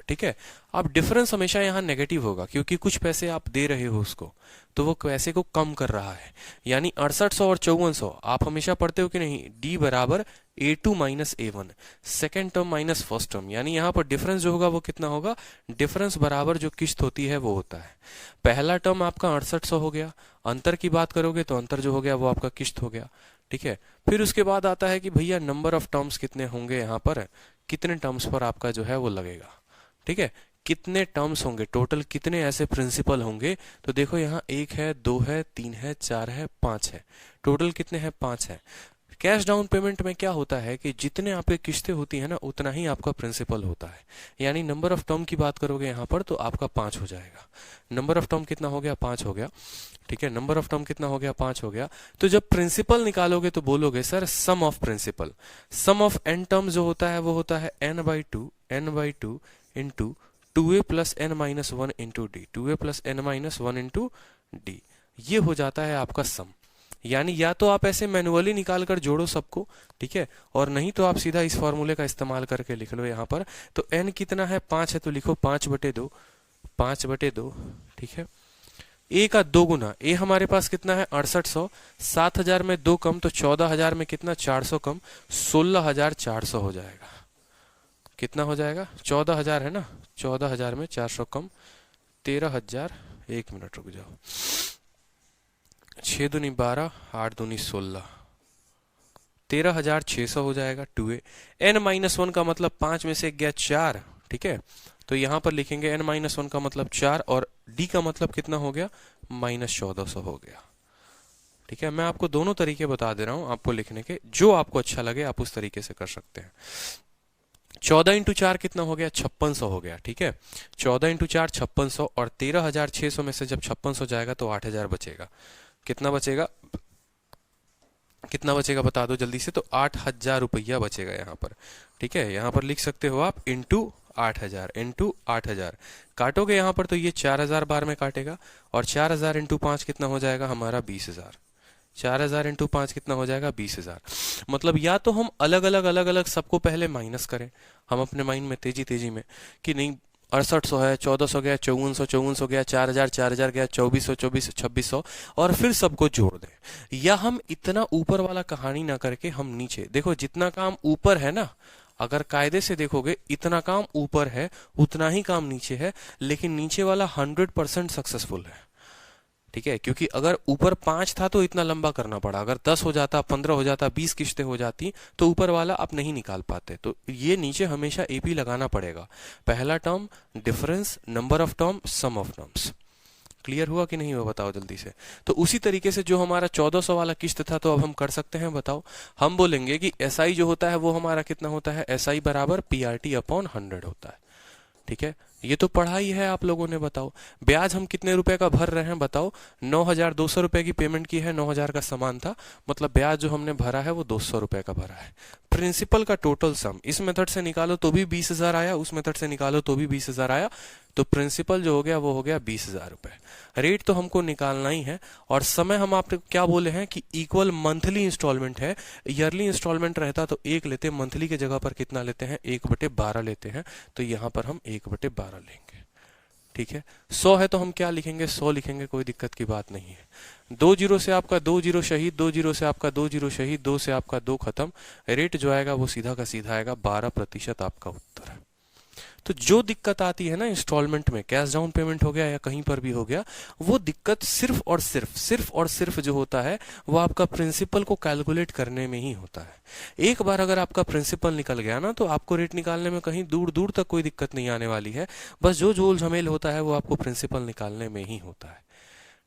ठीक है। अब डिफरेंस हमेशा यहाँ नेगेटिव होगा, क्योंकि कुछ पैसे आप दे रहे हो उसको, तो वो पैसे को कम कर रहा है। यानी 6,800 और 5,400 आप हमेशा पढ़ते हो कि नहीं, डी बराबर A2 minus A1, second term minus first term. यानी यहाँ पर डिफरेंस जो होगा वो कितना होगा, डिफरेंस बराबर जो किस्त होती है वो होता है। पहला टर्म आपका 6,800 हो गया, अंतर की बात करोगे तो अंतर जो हो गया वो आपका किस्त हो गया। ठीक है। फिर उसके बाद आता है कि भैया नंबर ऑफ टर्म्स कितने होंगे, यहाँ पर कितने टर्म्स पर आपका जो है वो लगेगा, ठीक है। कितने टर्म्स होंगे, टोटल कितने ऐसे प्रिंसिपल होंगे, तो देखो यहाँ 1 है, 2 है, 3 है, 4 है, 5 है, टोटल कितने हैं, 5 है। कैश डाउन पेमेंट में क्या होता है कि जितने आपके किस्तें होती है ना उतना ही आपका प्रिंसिपल होता है, यानी नंबर ऑफ टर्म की बात करोगे यहाँ पर तो आपका 5 हो जाएगा। नंबर ऑफ टर्म कितना हो गया, 5 हो गया, ठीक है। नंबर ऑफ टर्म कितना हो गया, 5 हो गया। तो जब प्रिंसिपल निकालोगे तो बोलोगे sir sum of principal, sum of n term जो होता है वो होता है n/2 into 2a plus n minus 1 into D, 2a plus n minus 1 into D, ये हो जाता है आपका सम। यानी या तो आप ऐसे मैनुअली निकाल कर जोड़ो सबको, ठीक है, और नहीं तो आप सीधा इस फॉर्मूले का इस्तेमाल करके लिख लो यहाँ पर। तो n कितना है, 5 है, तो लिखो 5/2, 5/2, ठीक है। a का 2 गुना, a हमारे पास कितना है 6800, 7000 में 2 कम तो 14000 में कितना 400 कम, 16400 हो जाएगा। कितना हो जाएगा, 14000 है ना, 14000 में 400 कम 13000, 1 मिनट रुक जाओ, 6 दूनी 12, 8 दूनी 16, 13600 हो जाएगा 2a। n-1 का मतलब 5 में से गया 4, ठीक है, तो यहां पर लिखेंगे n-1 का मतलब 4 और d का मतलब कितना हो गया, -1400 हो गया, ठीक है। मैं आपको दोनों तरीके बता दे रहा हूं आपको लिखने के, जो आपको अच्छा लगे आप उस तरीके से कर सकते हैं। 14 इंटू 4 कितना हो गया, 5600 हो गया, ठीक है। 14 इंटू 4 5600 और 13600 में से जब 5600 जाएगा तो 8000 बचेगा। कितना बचेगा, कितना बचेगा बता दो जल्दी से, तो 8000 रुपया बचेगा यहाँ पर, ठीक है। यहाँ पर लिख सकते हो आप इंटू 8000, इंटू 8000 काटोगे यहाँ पर तो ये 4000 बार में काटेगा, और 4000 इंटू 5 कितना हो जाएगा हमारा 20000, 4000 इंटू 5 कितना हो जाएगा 20000। मतलब या तो हम अलग अलग सबको पहले माइनस करें, हम अपने माइंड में तेजी में कि नहीं 6800 है, 1400 गया, 5400 गया, 4000 गया, 2400 2600, और फिर सबको जोड़ दें। या हम इतना ऊपर वाला कहानी ना करके हम नीचे देखो, जितना काम ऊपर है ना, अगर कायदे से देखोगे इतना काम ऊपर है उतना ही काम नीचे है, लेकिन नीचे वाला 100% सक्सेसफुल है, ठीक है। क्योंकि अगर ऊपर 5 था तो इतना लंबा करना पड़ा, अगर 10 हो जाता, 15 हो जाता, 20 किस्तें हो जाती तो ऊपर वाला आप नहीं निकाल पाते। तो ये नीचे हमेशा एपी लगाना पड़ेगा, पहला term, difference, number of term, sum of terms. Clear हुआ कि नहीं हुआ बताओ जल्दी से। तो उसी तरीके से जो हमारा 1400 वाला किस्त था तो अब हम कर सकते हैं, बताओ। हम बोलेंगे कि एसआई जो होता है वो हमारा कितना होता है, एसआई बराबर PRT/100 होता है, ठीक है। ये तो पढ़ा ही है आप लोगों ने, बताओ। ब्याज हम कितने रुपए का भर रहे हैं बताओ, 9200 रुपए की पेमेंट की है, 9000 का सामान था, मतलब ब्याज जो हमने भरा है वो 200 रुपए का भरा है। प्रिंसिपल का टोटल सम इस मेथड से निकालो तो भी 20000 आया, उस मेथड से निकालो तो भी 20000 आया, तो प्रिंसिपल जो हो गया वो हो गया 20000 रुपए। रेट तो हमको निकालना ही है, और समय हम आपको क्या बोले हैं कि इक्वल मंथली इंस्टॉलमेंट है। ईयरली इंस्टॉलमेंट रहता तो 1 लेते, मंथली के जगह पर कितना लेते हैं, 1/12 लेते हैं, तो यहां पर हम 1/12 लेंगे, ठीक है। 100 है तो हम क्या लिखेंगे, 100 लिखेंगे, कोई दिक्कत की बात नहीं है। 2 जीरो से आपका 2 जीरो शहीद, 2 जीरो से आपका 2 जीरो शहीद, 2 से आपका 2 खत्म, रेट जो आएगा वो सीधा का सीधा आएगा, 12% आपका उत्तर है। तो जो दिक्कत आती है ना इंस्टॉलमेंट में, कैश डाउन पेमेंट हो गया या कहीं पर भी हो गया, वो दिक्कत सिर्फ और सिर्फ जो होता है वो आपका प्रिंसिपल को कैलकुलेट करने में ही होता है। एक बार अगर आपका प्रिंसिपल निकल गया ना तो आपको रेट निकालने में कहीं दूर दूर तक कोई दिक्कत नहीं आने वाली है। बस जो झोल झमेल होता है वो आपको प्रिंसिपल निकालने में ही होता है,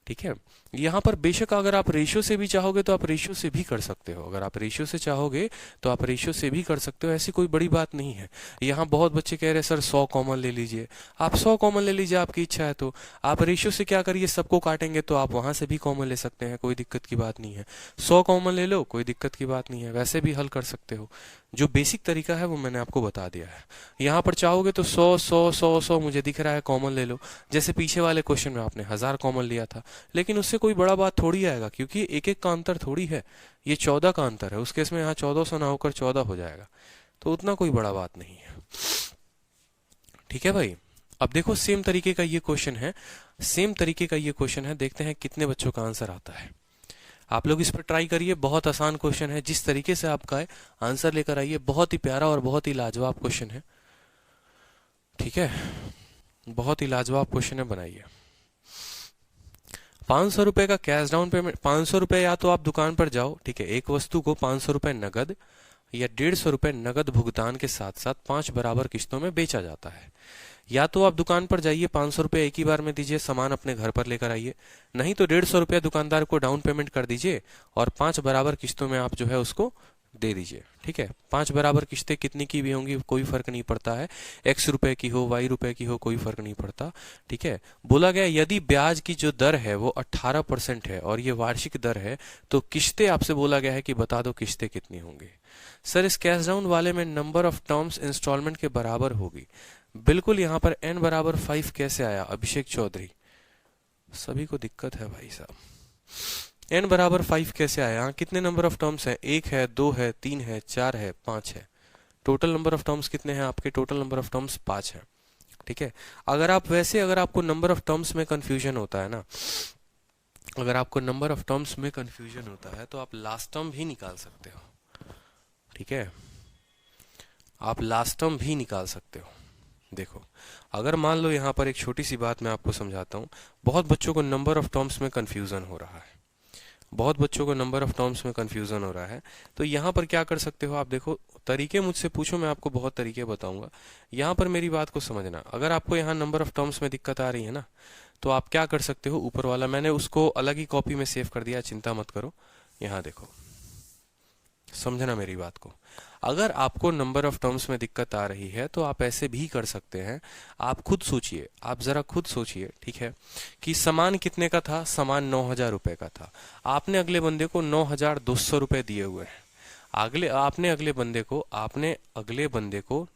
ठीक है। यहाँ पर बेशक अगर आप रेशियो से भी चाहोगे तो आप रेशियो से भी कर सकते हो, अगर आप रेशियो से चाहोगे तो आप रेशियो से भी कर सकते हो, ऐसी कोई बड़ी बात नहीं है। यहाँ बहुत बच्चे कह रहे हैं सर 100 कॉमन ले लीजिए, आप 100 कॉमन ले लीजिए, आपकी इच्छा है तो। आप रेशियो से क्या करिए, सबको काटेंगे तो आप वहां से भी कॉमन ले सकते हैं, कोई दिक्कत की बात नहीं है। 100 कॉमन ले लो, कोई दिक्कत की बात नहीं है, वैसे भी हल कर सकते हो। जो बेसिक तरीका है वो मैंने आपको बता दिया है। यहाँ पर चाहोगे तो 100 100 100 100 मुझे दिख रहा है कॉमन ले लो, जैसे पीछे वाले क्वेश्चन में आपने 1000 कॉमन लिया था, लेकिन उससे कोई बड़ा बात थोड़ी आएगा, क्योंकि एक एक का अंतर थोड़ी है, ये 14 का अंतर है। उस केस में यहाँ 1400 ना होकर 14 हो जाएगा, तो उतना कोई बड़ा बात नहीं है, ठीक है भाई। अब देखो सेम तरीके का ये क्वेश्चन है, सेम तरीके का ये क्वेश्चन है, देखते हैं कितने बच्चों का आंसर आता है। आप लोग इस पर ट्राई करिए, बहुत आसान क्वेश्चन है, जिस तरीके से आपका है आंसर लेकर आइए, बहुत ही प्यारा और बहुत ही लाजवाब क्वेश्चन है, ठीक है, बहुत ही लाजवाब क्वेश्चन है, बनाइए। ₹500 का कैश डाउन पेमेंट, ₹500 या तो आप दुकान पर जाओ, ठीक है, एक वस्तु को ₹500 नगद या ₹150 नगद भुगतान के साथ साथ 5 बराबर किस्तों में बेचा जाता है। या तो आप दुकान पर जाइए, ₹500 एक ही बार में दीजिए, सामान अपने घर पर लेकर आइए, नहीं तो ₹150 दुकानदार को डाउन पेमेंट कर दीजिए और 5 बराबर किस्तों में आप जो है उसको दे दीजिए, ठीक है। 5 बराबर किस्तें कितनी की भी होंगी कोई फर्क नहीं पड़ता है, X रुपए की हो Y रुपए की हो कोई फर्क नहीं पड़ता, ठीक है। बोला गया यदि ब्याज की जो दर है वो 18% है और ये वार्षिक दर है तो किस्तें, आपसे बोला गया है कि बता दो किस्तें कितनी होंगी। सर इस कैश डाउन वाले में नंबर ऑफ टर्म्स इंस्टॉलमेंट के बराबर होगी। बिल्कुल, यहाँ पर n बराबर 5 कैसे आया अभिषेक चौधरी, सभी को दिक्कत है भाई साहब। n बराबर 5 कैसे आया? यहाँ कितने नंबर ऑफ टर्म्स हैं? 1 है, 2 है, 3 है, 4 है, 5 है। टोटल नंबर ऑफ टर्म्स कितने हैं आपके? टोटल नंबर ऑफ टर्म्स 5 है, ठीक है। अगर आपको नंबर ऑफ टर्म्स में कंफ्यूजन होता है ना, अगर आपको नंबर ऑफ टर्म्स में कंफ्यूजन होता है तो आप लास्ट टर्म भी निकाल सकते हो, ठीक है, आप लास्ट टर्म भी निकाल सकते हो। देखो, अगर मान लो यहाँ पर एक छोटी सी बात मैं आपको समझाता हूँ। बहुत बच्चों को नंबर ऑफ टर्म्स में कंफ्यूजन हो रहा है, बहुत बच्चों को नंबर ऑफ टर्म्स में कंफ्यूजन हो रहा है। तो यहाँ पर क्या कर सकते हो आप? देखो, तरीके मुझसे पूछो, मैं आपको बहुत तरीके बताऊंगा। यहाँ पर मेरी बात को समझना, अगर आपको यहाँ नंबर ऑफ टर्म्स में दिक्कत आ रही है ना, तो आप क्या कर सकते हो, ऊपर वाला मैंने उसको अलग ही कॉपी में सेव कर दिया, चिंता मत करो। यहाँ देखो, समझना मेरी बात को। अगर आपको नंबर ऑफ टर्म्स में दिक्कत आ रही है तो आप ऐसे भी कर सकते हैं। आप खुद सोचिए, आप जरा खुद सोचिए, ठीक है, कि सामान कितने का था? सामान 9,000 का था। आपने अगले बंदे को 9,200 दिए हुए हैं। आपने अगले बंदे को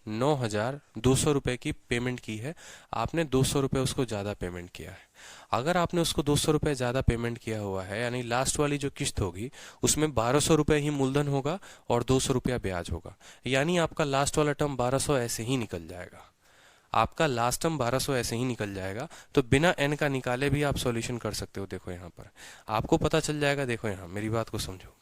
9,200 की पेमेंट की है। आपने 200 उसको ज्यादा पेमेंट किया है। अगर आपने उसको 200 रुपये ज्यादा पेमेंट किया हुआ है, यानी लास्ट वाली जो किस्त होगी उसमें 1,200 रुपये ही मूलधन होगा और 200 रुपया ब्याज होगा, यानी आपका लास्ट वाला टर्म 1,200 ऐसे ही निकल जाएगा। आपका लास्ट टर्म 1,200 ऐसे ही निकल जाएगा। तो बिना n का निकाले भी आप सॉल्यूशन कर सकते हो। देखो यहाँ पर आपको पता चल जाएगा। देखो यहाँ मेरी बात को समझो,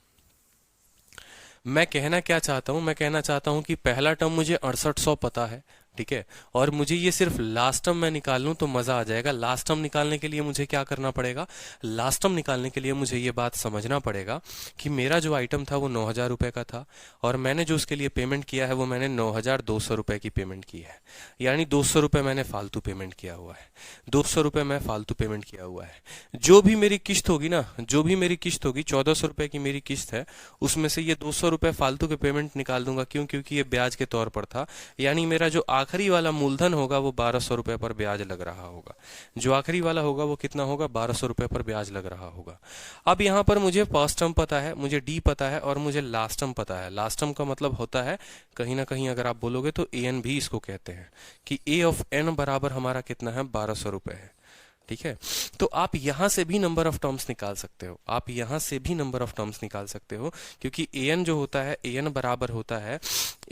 मैं कहना क्या चाहता हूं? मैं कहना चाहता हूं कि पहला टर्म मुझे 6800 पता है, ठीक है, और मुझे ये सिर्फ लास्ट टर्म मैं निकाल लूं तो मजा आ जाएगा। लास्ट टर्म निकालने के लिए मुझे क्या करना पड़ेगा? लास्ट टर्म निकालने के लिए मुझे ये बात समझना पड़ेगा कि मेरा जो आइटम था वो 9,000 का था और मैंने जो उसके लिए पेमेंट किया है वो मैंने 9,200 की पेमेंट की है, यानी 200 मैंने फालतू पेमेंट किया हुआ है। 200 मैं फालतू पेमेंट किया हुआ है। जो भी मेरी किस्त होगी ना, जो भी मेरी किस्त होगी, 1,400 की मेरी किस्त है, उसमें से ये 200 फालतू के पेमेंट निकाल दूंगा। क्यों? क्योंकि ये ब्याज के तौर पर था, यानी मेरा जो आखिरी वाला मूलधन होगा वो 1,200 पर ब्याज लग रहा होगा। जो आखिरी वाला होगा वो कितना होगा? 1,200 पर ब्याज लग रहा होगा। अब यहाँ पर मुझे फर्स्ट टर्म पता है, मुझे डी पता है और मुझे लास्ट टर्म पता है। लास्ट टर्म का मतलब होता है कहीं ना कहीं, अगर आप बोलोगे तो an भी इसको कहते हैं कि a ऑफ n बराबर हमारा कितना है? 1,200 है, ठीक है। तो आप यहां से भी नंबर ऑफ टर्म्स निकाल सकते हो, आप यहां से भी नंबर ऑफ टर्म्स निकाल सकते हो, क्योंकि an जो होता है, an बराबर होता है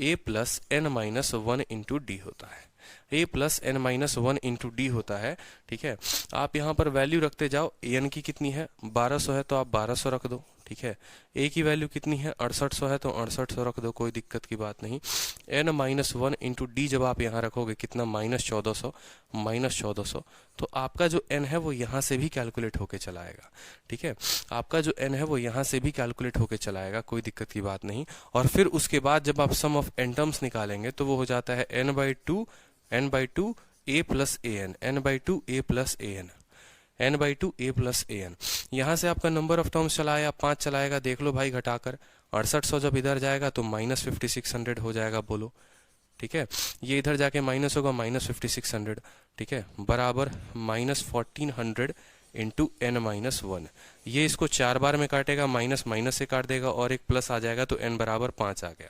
a plus n minus 1 into D होता है। a plus n minus 1 into D होता है, ठीक है। आप यहाँ पर वैल्यू रखते जाओ। an की कितनी है? 1,200 है तो आप 1,200 रख दो, ठीक है। a की वैल्यू कितनी है? 6800 है तो 6800 रख दो, कोई दिक्कत की बात नहीं। n माइनस 1 इंटू डी जब आप यहाँ रखोगे कितना? -1400 तो आपका जो n है वो यहाँ से भी कैलकुलेट होके चला आएगा, ठीक है। आपका जो n है वो यहाँ से भी कैलकुलेट होके चला आएगा, कोई दिक्कत की बात नहीं। और फिर उसके बाद जब आप सम ऑफ n टर्म्स निकालेंगे तो वो हो जाता है n/2 a plus an, n/2 a plus an, n/2 a plus an। यहाँ से आपका नंबर ऑफ टर्म्स चला आया, 5 चलाएगा, देख लो भाई घटाकर। 6800 जब इधर जाएगा तो -5600 हो जाएगा, बोलो, ठीक है। ये इधर जाके माइनस होगा, -5600, ठीक है, बराबर -1400 इंटू n माइनस 1। ये इसको 4 बार में काटेगा, माइनस माइनस से काट देगा और एक प्लस आ जाएगा, तो n बराबर 5 आ गया।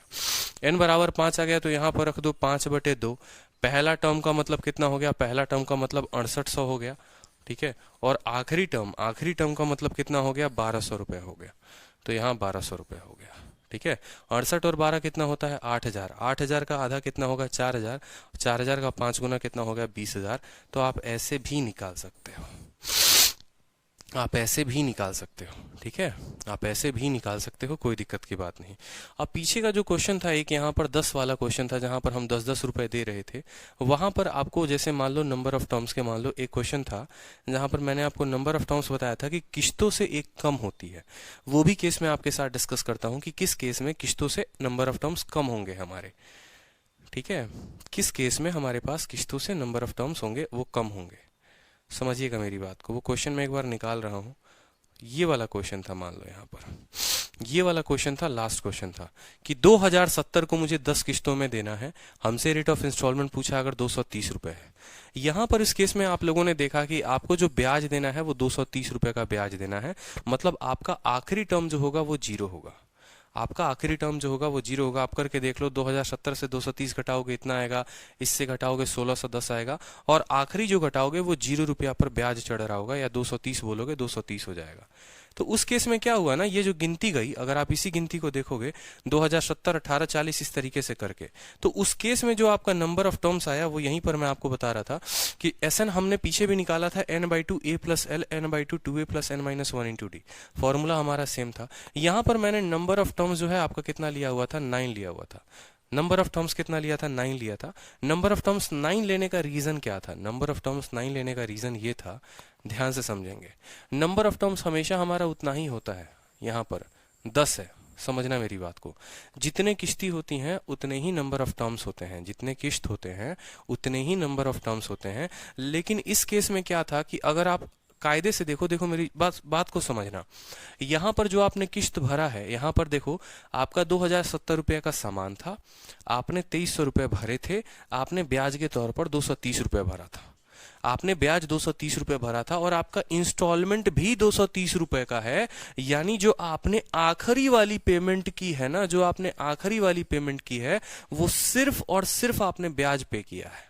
n बराबर 5 आ गया तो यहाँ पर रख दो 5/2। पहला टर्म का मतलब कितना हो गया? पहला टर्म का मतलब 6800 हो गया, ठीक है। और आखिरी टर्म का मतलब कितना हो गया? 1,200 हो गया, तो यहाँ 1,200 हो गया, ठीक है। 68 और 12 कितना होता है? 8,000। 8,000 का आधा कितना होगा? 4,000। 4,000 का 5 गुना कितना हो गया? 20,000। तो आप ऐसे भी निकाल सकते हो। आप ऐसे भी निकाल सकते हो, ठीक है, आप ऐसे भी निकाल सकते हो, कोई दिक्कत की बात नहीं। अब पीछे का जो क्वेश्चन था, एक यहाँ पर 10 वाला क्वेश्चन था जहाँ पर हम 10-10 रुपए दे रहे थे, वहाँ पर आपको जैसे मान लो नंबर ऑफ टर्म्स के, मान लो एक क्वेश्चन था जहाँ पर मैंने आपको नंबर ऑफ टर्म्स बताया था कि किश्तों से एक कम होती है। वो भी केस मैं आपके साथ डिस्कस करता हूँ कि किस केस में किश्तों से नंबर ऑफ टर्म्स कम होंगे हमारे, ठीक है, किस केस में हमारे पास किश्तों से नंबर ऑफ टर्म्स होंगे वो कम होंगे। समझिएगा मेरी बात को, वो क्वेश्चन मैं एक बार निकाल रहा हूँ। ये वाला क्वेश्चन था, मान लो यहाँ पर ये वाला क्वेश्चन था, लास्ट क्वेश्चन था कि 2070 को मुझे 10 किश्तों में देना है, हमसे रेट ऑफ इंस्टॉलमेंट पूछा अगर 230 रुपए है। यहाँ पर इस केस में आप लोगों ने देखा कि आपको जो ब्याज देना है वो 230 रुपए का ब्याज देना है, मतलब आपका आखिरी टर्म जो होगा वो जीरो होगा। आपका आखिरी टर्म जो होगा वो जीरो होगा। आप करके देख लो, 2070 से 230 घटाओगे इतना आएगा, इससे घटाओगे 1610 आएगा, और आखिरी जो घटाओगे वो 0 रुपया पर ब्याज चढ़ रहा होगा, या 230 बोलोगे 230 हो जाएगा। तो उस केस में क्या हुआ ना, ये जो गिनती गई, अगर आप इसी गिनती को देखोगे 2070 18 40 इस तरीके से करके, तो उस केस में जो आपका नंबर ऑफ टर्म्स आया वो यहीं पर मैं आपको बता रहा था कि एस एन हमने पीछे भी निकाला था n/2 a plus L n/2 2a plus n minus 1 into D, formula हमारा सेम था। यहाँ पर मैंने नंबर ऑफ टर्म्स जो है आपका कितना लिया हुआ था, 9 लिया हुआ था। नंबर ऑफ टर्म्स कितना लिया था, 9 लिया था। नंबर ऑफ टर्म्स 9 लेने का रीजन क्या था, नंबर ऑफ टर्म्स 9 लेने का रीजन ये था, ध्यान से समझेंगे, नंबर ऑफ टर्म्स हमेशा हमारा उतना ही होता है, यहाँ पर 10 है, समझना मेरी बात को। जितने किश्ती होती हैं उतने ही नंबर ऑफ टर्म्स होते हैं, जितने किश्त होते हैं उतने ही नंबर ऑफ टर्म्स होते हैं। लेकिन इस केस में क्या था कि अगर आप कायदे से देखो, देखो मेरी बात को समझना, यहाँ पर जो आपने किश्त भरा है, यहाँ पर देखो आपका 2070 रुपये का सामान था, आपने 2300 रुपये भरे थे, आपने ब्याज के तौर पर 230 रुपये भरा था, आपने ब्याज 230 रुपये भरा था, और आपका इंस्टॉलमेंट भी 230 रुपये का है। यानी जो आपने आखिरी वाली पेमेंट की है ना, जो आपने आखिरी वाली पेमेंट की है वो सिर्फ और सिर्फ आपने ब्याज पे किया है,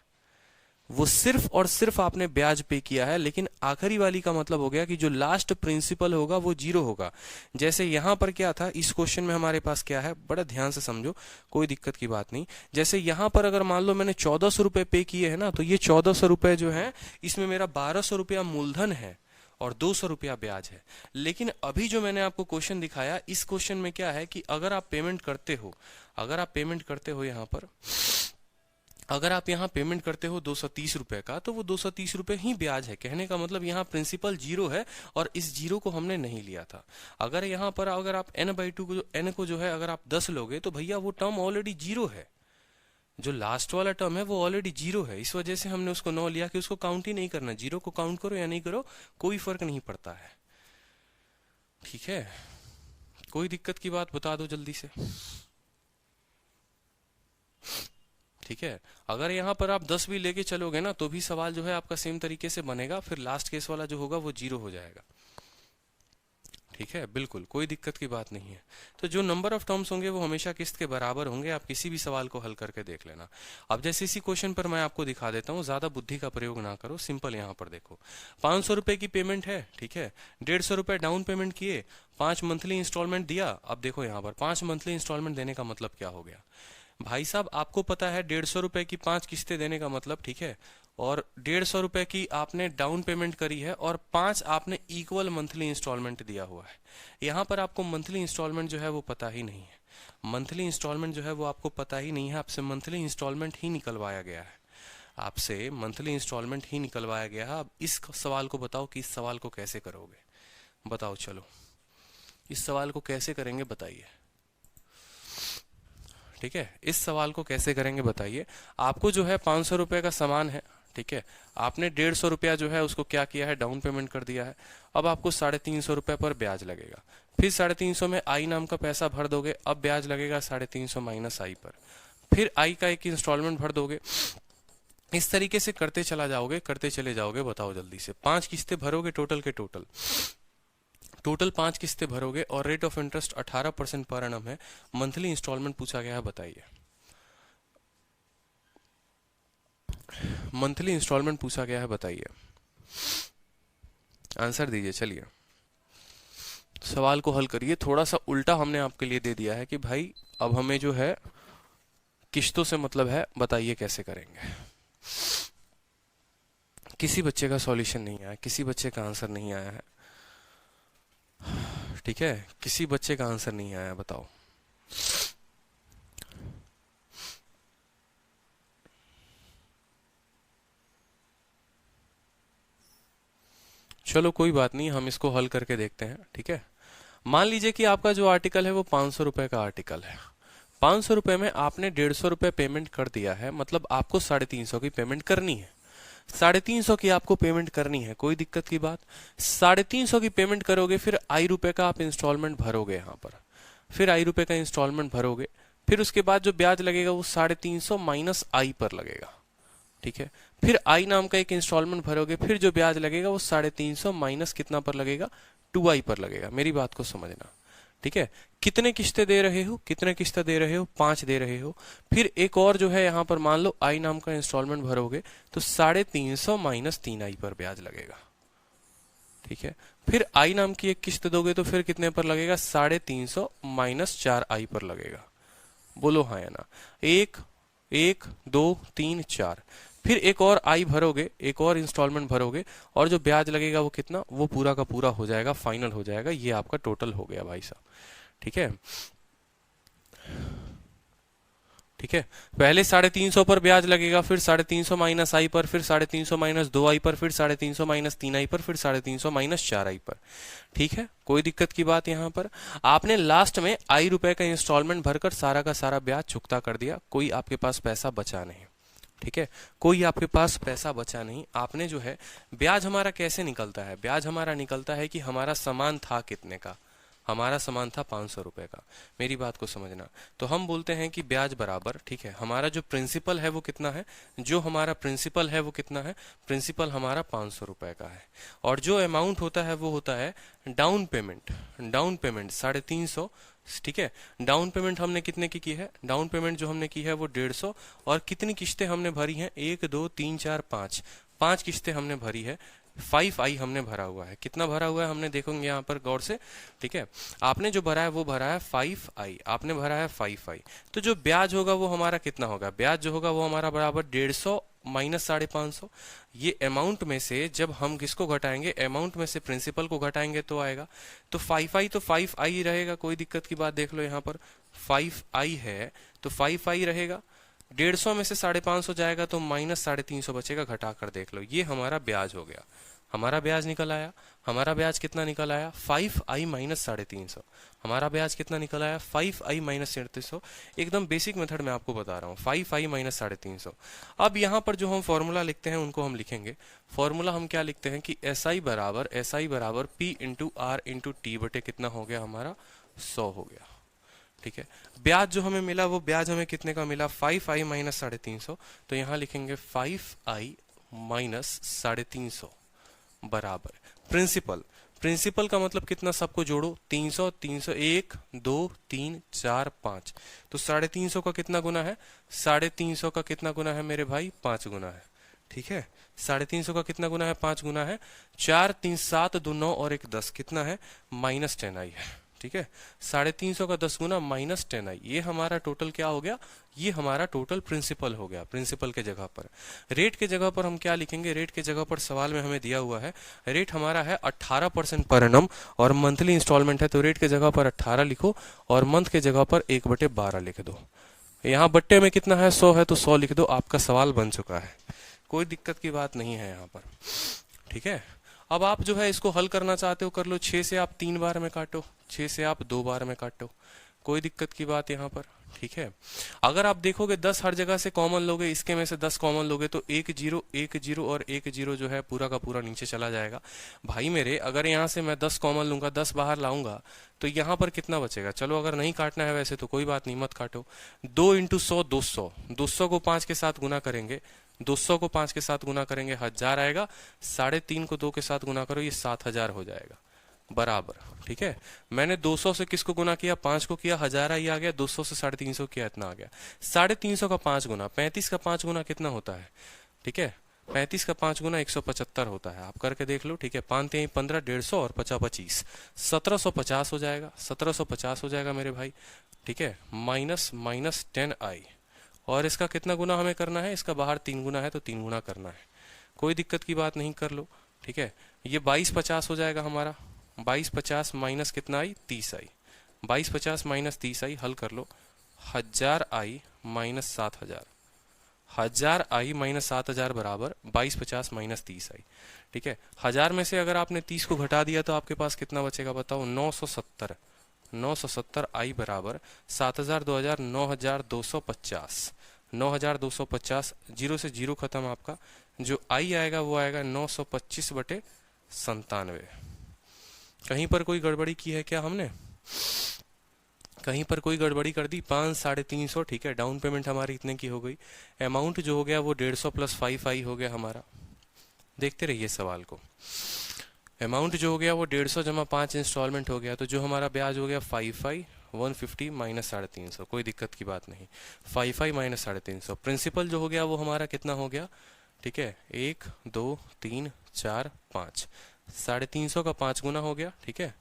वो सिर्फ और सिर्फ आपने ब्याज पे किया है। लेकिन आखिरी वाली का मतलब हो गया कि जो लास्ट प्रिंसिपल होगा वो जीरो होगा। जैसे यहां पर क्या था, इस क्वेश्चन में हमारे पास क्या है, बड़ा ध्यान से समझो, कोई दिक्कत की बात नहीं। जैसे यहां पर अगर मान लो मैंने 1400 रुपए पे किए हैं ना, तो ये 1400 रुपए जो है इसमें मेरा 1200 रुपया मूलधन है और 200 रुपया ब्याज है। लेकिन अभी जो मैंने आपको क्वेश्चन दिखाया, इस क्वेश्चन में क्या है कि अगर आप पेमेंट करते हो, अगर आप पेमेंट करते हो यहाँ पर, अगर आप यहाँ पेमेंट करते हो 230 रुपए का, तो वो 230 रुपए ही ब्याज है। कहने का मतलब यहाँ प्रिंसिपल जीरो है, और इस जीरो को हमने नहीं लिया था। अगर यहाँ पर अगर आप n/2 को, n को जो है अगर आप 10 लोगे, तो भैया वो टर्म ऑलरेडी जीरो है, जो लास्ट वाला टर्म है वो ऑलरेडी जीरो है। इस वजह से हमने उसको 9 लिया कि उसको काउंट ही नहीं करना, जीरो को काउंट करो या नहीं करो कोई फर्क नहीं पड़ता है, ठीक है। कोई दिक्कत की बात बता दो जल्दी से, ठीक है। अगर यहाँ पर आप 10 भी लेके चलोगे ना, तो भी सवाल जो है आपका सेम तरीके से बनेगा, फिर लास्ट केस वाला जो होगा वो जीरो हो जाएगा, ठीक है, बिल्कुल कोई दिक्कत की बात नहीं है। तो जो नंबर ऑफ टर्म्स होंगे वो हमेशा किस्त के बराबर होंगे। आप किसी भी सवाल को हल करके देख लेना। अब जैसे इसी क्वेश्चन पर मैं आपको दिखा देता हूँ, ज्यादा बुद्धि का प्रयोग ना करो, सिंपल यहाँ पर देखो 500 रुपए की पेमेंट है, ठीक है, 150 रुपए डाउन पेमेंट किए, 5 मंथली इंस्टॉलमेंट दिया। अब देखो यहाँ पर 5 मंथली इंस्टॉलमेंट देने का मतलब क्या हो गया भाई साहब, आपको पता है 150 रुपए की 5 किस्तें देने का मतलब, ठीक है, और 150 रुपए की आपने डाउन पेमेंट करी है और 5 आपने इक्वल मंथली इंस्टॉलमेंट दिया हुआ है। यहाँ पर आपको मंथली इंस्टॉलमेंट जो है वो पता ही नहीं है, मंथली इंस्टॉलमेंट जो है वो आपको पता ही नहीं है, आपसे मंथली इंस्टॉलमेंट ही निकलवाया गया है, आपसे मंथली इंस्टॉलमेंट ही निकलवाया गया है। अब इस सवाल को बताओ कि इस सवाल को कैसे करोगे, बताओ, चलो इस सवाल को कैसे करेंगे बताइए, ठीक है, इस सवाल को कैसे करेंगे बताइए। आपको जो है 500 रुपए का सामान है, ठीक है, आपने 150 रुपया जो है उसको क्या किया है, डाउन पेमेंट कर दिया है। अब आपको 350 रुपए पर ब्याज लगेगा, फिर 350 में आई नाम का पैसा भर दोगे, अब ब्याज लगेगा 350 माइनस आई पर, फिर आई का एक इंस्टॉलमेंट भर दोगे। इस तरीके से करते चला जाओगे, करते चले जाओगे। बताओ जल्दी से, 5 किस्तें भरोगे टोटल के टोटल, टोटल 5 किस्तें भरोगे, और rate of interest 18% per annum है। मंथली इंस्टॉलमेंट पूछा गया है, बताइए, मंथली इंस्टॉलमेंट पूछा गया है, बताइए, आंसर दीजिए। चलिए सवाल को हल करिए। थोड़ा सा उल्टा हमने आपके लिए दे दिया है कि भाई अब हमें जो है किश्तों से मतलब है, बताइए कैसे करेंगे। किसी बच्चे का सॉल्यूशन नहीं आया, किसी बच्चे का आंसर नहीं आया है, ठीक है, किसी बच्चे का आंसर नहीं आया, बताओ। चलो कोई बात नहीं, हम इसको हल करके देखते हैं। ठीक है, मान लीजिए कि आपका जो आर्टिकल है वो 500 रुपए का आर्टिकल है। 500 रुपए में आपने 150 रुपए पेमेंट कर दिया है, मतलब आपको 350 की पेमेंट करनी है। 350 की आपको पेमेंट करनी है, कोई दिक्कत की बात। 350 की पेमेंट करोगे, फिर आई रुपए का आप इंस्टॉलमेंट भरोगे यहाँ पर, फिर आई रुपए का इंस्टॉलमेंट भरोगे, फिर उसके बाद जो ब्याज लगेगा वो 350 माइनस आई पर लगेगा। ठीक है, फिर आई नाम का एक इंस्टॉलमेंट भरोगे, फिर जो ब्याज लगेगा वो 350 माइनस कितना पर लगेगा, 2i पर लगेगा। मेरी बात को समझना। ठीक है, कितने किस्तें दे रहे हो, कितने किस्तें दे रहे हो, 5 दे रहे हो। फिर एक और जो है यहाँ पर मान लो आई नाम का इंस्टॉलमेंट भरोगे तो 350 माइनस 3i पर ब्याज लगेगा। ठीक है, फिर आई नाम की एक किस्त दोगे तो फिर कितने पर लगेगा, 350 माइनस 4i पर लगेगा। बोलो हाँ या ना। एक, एक, दो, तीन, चार, फिर एक और आई भरोगे, एक और इंस्टॉलमेंट भरोगे, और जो ब्याज लगेगा वो कितना, वो पूरा का पूरा हो जाएगा, फाइनल हो जाएगा। ये आपका टोटल हो गया भाई साहब। ठीक है, ठीक है, पहले 350 पर ब्याज लगेगा, फिर 350 माइनस आई पर, फिर 350 माइनस 2i पर, फिर 350 माइनस 3i पर, फिर 350 माइनस 4i पर। ठीक है, कोई दिक्कत की बात यहाँ पर। आपने लास्ट में आई रुपए का इंस्टॉलमेंट भरकर सारा का सारा ब्याज चुकता कर दिया, कोई आपके पास पैसा बचा नहीं। ठीक है, कोई आपके पास पैसा बचा नहीं। आपने जो है, ब्याज हमारा कैसे निकलता है, ब्याज हमारा निकलता है कि हमारा सामान था कितने का, हमारा सामान था 500 रुपए का। मेरी बात को समझना। तो हम बोलते हैं कि ब्याज बराबर, ठीक है, हमारा जो प्रिंसिपल है वो कितना है, जो हमारा प्रिंसिपल है वो कितना है, प्रिंसिपल हमारा 500 रुपए का है। और जो अमाउंट होता है वो होता है डाउन पेमेंट। Down payment 350। ठीक है, डाउन पेमेंट हमने कितने की है, डाउन पेमेंट जो हमने की है वो 150। और कितनी किस्तें हमने भरी हैं, 1 2 3 4 5, 5 किस्तें हमने भरी है। 5i हमने भरा हुआ है। कितना भरा हुआ है हमने देखोगे यहाँ पर गौर से। ठीक है, आपने जो भरा है वो भरा है 5i, आपने भरा है 5i। तो जो ब्याज होगा वो हमारा कितना होगा, ब्याज जो होगा वो हमारा बराबर 150 माइनस 550। ये अमाउंट में से जब हम किसको घटाएंगे, अमाउंट में से प्रिंसिपल को घटाएंगे तो आएगा। तो 5i तो 5i रहेगा, कोई दिक्कत की बात। देख लो यहाँ पर 5i है तो 5i रहेगा। 150 में से 550 जाएगा तो माइनस 350 बचेगा, घटा कर देख लो। ये हमारा ब्याज हो गया, हमारा ब्याज निकल आया। हमारा ब्याज कितना निकल आया, 5i माइनस 350। हमारा ब्याज कितना निकल आया, 5i माइनस 3700। एकदम बेसिक मेथड में आपको बता रहा हूँ, 5i माइनस 350। अब यहाँ पर जो हम फॉर्मूला लिखते हैं उनको हम लिखेंगे। फॉर्मूला हम क्या लिखते हैं कि SI बराबर P into R into T बटे कितना हो गया हमारा, 100 हो गया। ठीक है, ब्याज जो हमें मिला वो ब्याज हमें कितने का मिला, 5i माइनस 350। तो यहाँ लिखेंगे 5i माइनस 350 बराबर प्रिंसिपल। प्रिंसिपल का मतलब कितना, सबको जोड़ो, 300, 300, 1 2 3 4 5। तो 350 का कितना गुना है, 350 का कितना गुना है मेरे भाई, 5 गुना है। ठीक है, 350 का कितना गुना है, 5 गुना है। 4 3 7 2 9 और 1 10, कितना है, माइनस 10i है। ठीक है, 350 का 10 गुना माइनस 10i, ये हमारा टोटल क्या हो गया, ये हमारा टोटल प्रिंसिपल हो गया। प्रिंसिपल के जगह पर, रेट के जगह पर हम क्या लिखेंगे, रेट के जगह पर सवाल में हमें दिया हुआ है रेट हमारा है 18% पर एनम और मंथली इंस्टॉलमेंट है, तो रेट के जगह पर 18 लिखो और मंथ के जगह पर 1/12 लिख दो। यहाँ बट्टे में कितना है, 100 है तो 100 लिख दो, आपका सवाल बन चुका है। कोई दिक्कत की बात नहीं है यहाँ पर। ठीक है, अब आप जो है इसको हल करना चाहते हो कर लो। 6 से आप 3 बार में काटो, 6 से आप 2 बार में काटो, कोई दिक्कत की बात यहाँ पर। ठीक है, अगर आप देखोगे 10 हर जगह से कॉमन लोगे, इसके में से 10 कॉमन लोगे तो 1 0 1 0 और 1 0 जो है पूरा का पूरा नीचे चला जाएगा। भाई मेरे, अगर यहाँ से मैं 10 कॉमन लूंगा, 10 बाहर लाऊंगा तो यहाँ पर कितना बचेगा। चलो अगर नहीं काटना है वैसे तो कोई बात नहीं, मत काटो। 2 इंटू 100 200, 200 को 5 के साथ गुना करेंगे, 200 को 5 के साथ गुना करेंगे 1000 आएगा। 3.5 को 2 के साथ गुना करो, ये 7000 हो जाएगा बराबर। ठीक है, मैंने 200 से किसको गुना किया, 5 को किया, 1000 ही आ गया। 200 से 350 किया, इतना आ गया। 350 का 5 गुना, 35 का 5 गुना कितना होता है। ठीक है, 35 का 5 गुना 175 होता है, आप करके देख लो। ठीक है, 5 3 15, 150 और 50 25, 1750 हो जाएगा, 1750 हो जाएगा मेरे भाई। ठीक है, माइनस माइनस 10i और इसका कितना गुना हमें करना है, इसका बाहर 3 गुना है तो 3 गुना करना है, कोई दिक्कत की बात नहीं, कर लो। ठीक है, ये 2250 हो जाएगा हमारा, 2250 माइनस कितना आई, 30 आई। 2250 माइनस 30 आई, हल कर लो। 1000 आई माइनस 7000, 1000 आई माइनस 7000 बराबर 2250 माइनस 30 आई। ठीक है, 1000 में से अगर आपने 30 को घटा दिया तो आपके पास कितना बचेगा बताओ, 970। 970 आई बराबर 7000 2000 9250, 9250। जीरो से जीरो खत्म, आपका जो आई आएगा वो आएगा 925 बटे 97। कहीं पर कोई गड़बड़ी की है क्या हमने, कहीं पर कोई गड़बड़ी कर दी, 5 350। ठीक है, डाउन पेमेंट हमारी इतने की हो गई। अमाउंट जो हो गया वो 150 प्लस 5 आई हो गया हमारा। देखते रहिए सवाल को। अमाउंट जो हो गया वो 150 जमा 5 इंस्टॉलमेंट हो गया, तो जो हमारा ब्याज हो गया 150 माइनस 350, कोई दिक्कत की बात नहीं। 5 माइनस 350। प्रिंसिपल जो हो गया वो हमारा कितना हो गया, ठीक है, 1 2 3 4 5, 350 का 5 गुना हो गया। ठीक है,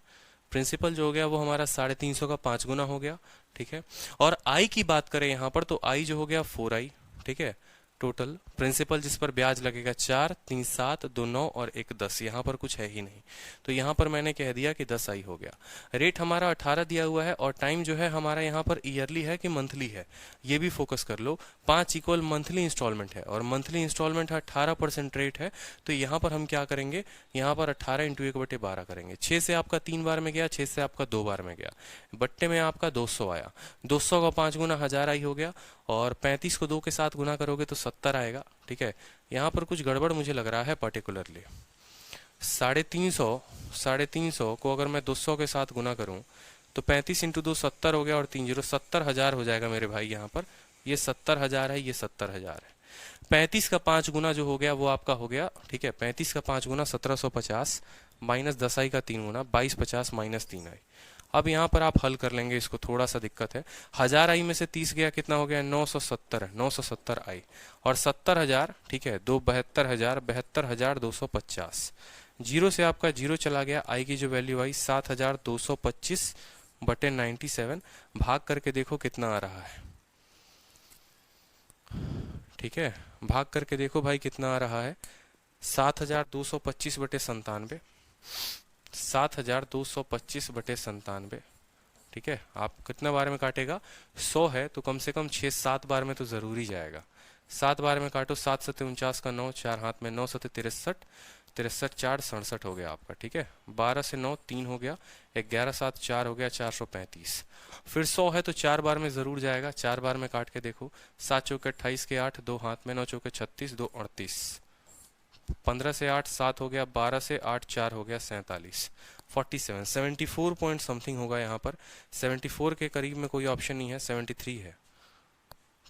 प्रिंसिपल जो हो गया वो हमारा 350 का 5 गुना हो गया। ठीक है, और आई की बात करें यहाँ पर तो आई जो हो गया 4 आई। ठीक है, टोटल प्रिंसिपल जिस पर ब्याज लगेगा 4 3 7 2 9 और 1 10, यहाँ पर कुछ है ही नहीं, तो यहाँ पर मैंने कह दिया कि 10 आई हो गया। रेट हमारा 18 दिया हुआ है और टाइम जो है हमारा यहाँ पर ईयरली है कि मंथली है, ये भी फोकस कर लो। 5 इक्वल मंथली इंस्टॉलमेंट है और मंथली इंस्टॉलमेंट है 18% रेट है, तो यहाँ पर हम क्या करेंगे, यहाँ पर 18 इंटू 1/12 करेंगे। 6 से आपका 3 बार में गया, 6 से आपका 2 बार में गया, बट्टे में आपका 200 आया। 200 का 5 गुना 1000 आई हो गया, और 35 को 2 के साथ गुना करोगे तो 70 आएगा। ठीक है, यहाँ पर कुछ गड़बड़ मुझे लग रहा है पर्टिकुलरली। 350 को अगर मैं 200 के साथ गुना करूं तो 35 इंटू 2 70 हो गया, और 3 0 70,000 हो जाएगा मेरे भाई। यहाँ पर ये 70,000 है, ये 70,000 है। 35 का 5 गुना जो हो गया वो आपका हो गया, ठीक है, 35 का 5 गुना 1750 माइनस 10 आई का 3 गुना 2250 माइनस 3 आई। अब यहाँ पर आप हल कर लेंगे इसको, थोड़ा सा दिक्कत है। 1000 आई में से 30 गया, कितना हो गया, 970, 970 आई, और 70,000, ठीक है, 72,000, 72,250। जीरो से आपका जीरो चला गया, आई की जो वैल्यू आई 7,225 बटे 97, भाग करके देखो कितना आ रहा है। ठीक है, भाग करके देखो भाई कितना आ रहा है, 7,225 बटे 97, 7,225 बटे 97। ठीक है, आप कितना बार में काटेगा, 100 है तो कम से कम 6-7 बार में तो जरूरी जाएगा। 7 बार में काटो, 7 7 49 का 9, 4 हाथ में 9 7 63, 63 4 67 हो गया आपका। ठीक है, 12 से 9 3 हो गया, 11 7 4 हो गया, 435। फिर 100 है तो 4 बार में जरूर जाएगा, 4 बार में काट के देखो, 7 चौके 28 के 8, 2 हाथ में 9 चौके 36, 2 38, 15 से 8 7 हो गया, 12 से 8 4 हो गया 47, 47 74 पॉइंट समथिंग होगा यहाँ पर। 74 के करीब में कोई ऑप्शन नहीं है, 73 है।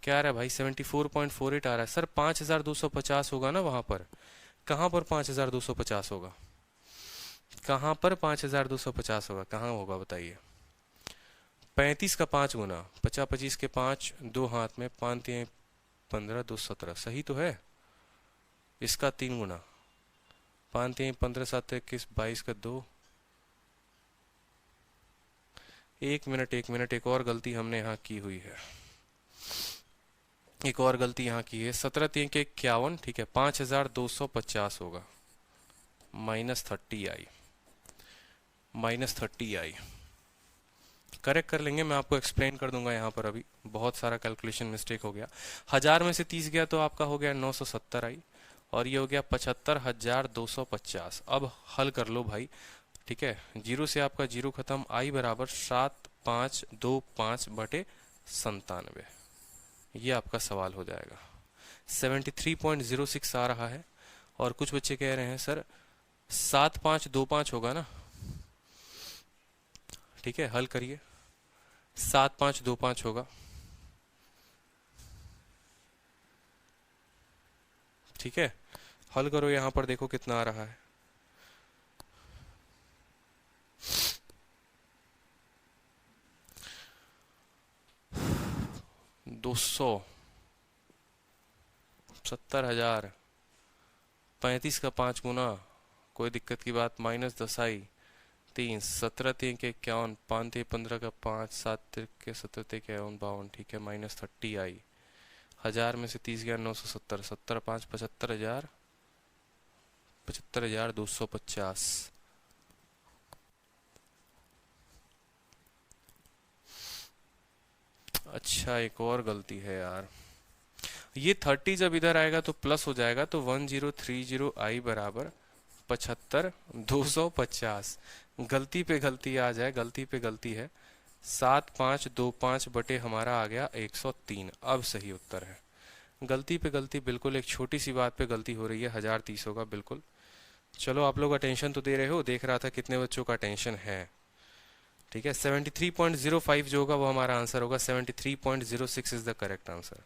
क्या आ रहा है भाई, 74.48 आ रहा है सर। 5,250 होगा ना वहां पर, कहाँ पर 5,250 होगा, कहाँ पर 5,250 होगा, कहाँ होगा बताइए। 35 का 5 गुना 50, 25 के 5, 2 हाथ में 5 3 15, 2 17, सही तो है। इसका 3 गुना 5 3 15 7 21 22 का 2। एक मिनट एक और गलती हमने यहाँ की हुई है, एक और गलती यहाँ की है। 17 3 के 51, ठीक है, 5,250 होगा, माइनस 30 आई, माइनस 30 आई। करेक्ट कर लेंगे, मैं आपको एक्सप्लेन कर दूंगा यहाँ पर, अभी बहुत सारा कैलकुलेशन मिस्टेक हो गया। 1000 में से 30 गया तो आपका हो गया 970 आई, और ये हो गया 75,250। अब हल कर लो भाई। ठीक है, जीरो से आपका जीरो खत्म, आई बराबर 7525 बटे 97, ये आपका सवाल हो जाएगा। 73.06 आ रहा है, और कुछ बच्चे कह रहे हैं सर 7525 होगा ना। ठीक है, हल करिए, 7525 होगा। ठीक है, हल करो, यहां पर देखो कितना आ रहा है। 270,000, 35 का 5 गुना, कोई दिक्कत की बात, माइनस 10 आई, 3 17 3 के 51, 5 3 15 का 5, 7 3 के 17 3 के 52, ठीक है, माइनस 30 आई। 1000 में से 30 गया 970, 70 5 75,000, 75,250। अच्छा, एक और गलती है यार। ये 30 जब इधर आएगा तो प्लस हो जाएगा, तो 1030 i बराबर 75 250। गलती पे गलती आ जाए, गलती पे गलती है। 7525 बटे हमारा आ गया 103, अब सही उत्तर है। गलती पे गलती, बिल्कुल एक छोटी सी बात पे गलती हो रही है, 1030 होगा बिल्कुल। चलो, आप लोग अटेंशन तो दे रहे हो, देख रहा था कितने बच्चों का अटेंशन है। ठीक है, 73.05 जो होगा वो हमारा आंसर होगा। 73.06 is the correct answer.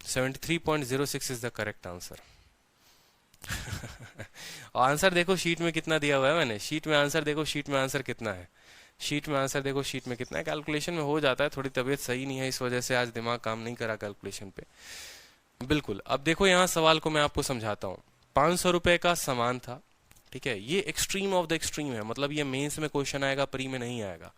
73.06 is the correct answer. और आंसर देखो शीट में कितना दिया हुआ है मैंने, शीट में आंसर देखो, शीट में आंसर कितना है, शीट में आंसर देखो, शीट में कितना है। कैलकुलेशन में हो जाता है, थोड़ी तबीयत सही नहीं है इस वजह से आज दिमाग काम नहीं करा कैलकुलेशन पे। बिल्कुल, अब देखो यहाँ सवाल को मैं आपको समझाता हूँ। 500 रुपए का सामान था, ठीक है। ये एक्सट्रीम ऑफ द एक्सट्रीम है, मतलब ये मेंस में क्वेश्चन आएगा, प्री में नहीं आएगा।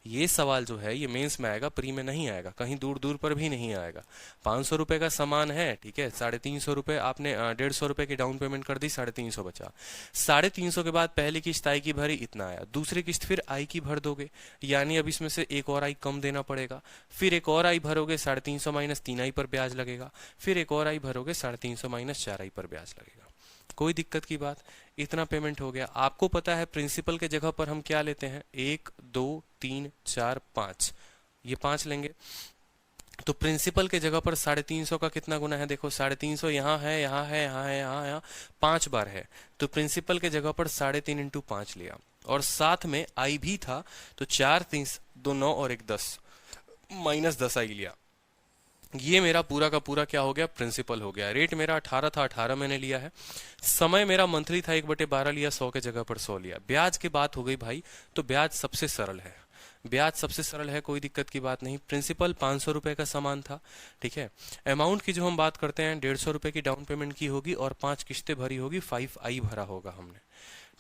ये सवाल जो है ये मेंस में आएगा, प्री में नहीं आएगा, कहीं दूर दूर पर भी नहीं आएगा। 500 रुपए का सामान है, ठीक है। 350 रुपए आपने 150 रुपए की डाउन पेमेंट कर दी, 350 बचा। 350 के बाद पहली किस्त आई की भरी, इतना आया। दूसरी किस्त फिर आई की भर दोगे, यानी अब इसमें से एक और आई कम देना पड़ेगा। फिर एक और आई भरोगे, 350 माइनस 3 आई पर ब्याज लगेगा। फिर एक और आई भरोगे, 350 माइनस 4 आई पर ब्याज लगेगा। कोई दिक्कत की बात, इतना पेमेंट हो गया। आपको पता है प्रिंसिपल के जगह पर हम क्या लेते हैं, 1 2 3 4 5, ये 5 लेंगे। तो प्रिंसिपल के जगह पर 350 का कितना गुना है, देखो 350 यहाँ है, यहाँ है, यहाँ है, यहाँ यहाँ 5 बार है। तो प्रिंसिपल के जगह पर 3.5 इंटू 5 लिया, और साथ में आई भी था, तो 4 3 2 9 और 1 10, माइनस 10 आई लिया। ये मेरा पूरा का पूरा क्या हो गया, प्रिंसिपल हो गया। रेट मेरा 18 था, 18 मैंने लिया है। समय मेरा मंथली था, 1/12 लिया, 100 के जगह पर 100 लिया। ब्याज की बात हो गई भाई, तो ब्याज सबसे सरल है, ब्याज सबसे सरल है, कोई दिक्कत की बात नहीं। प्रिंसिपल 500 रुपए का सामान था, ठीक है। अमाउंट की जो हम बात करते हैं, 150 रुपए की डाउन पेमेंट की होगी और 5 किस्तें भरी होगी, 5i भरा होगा हमने,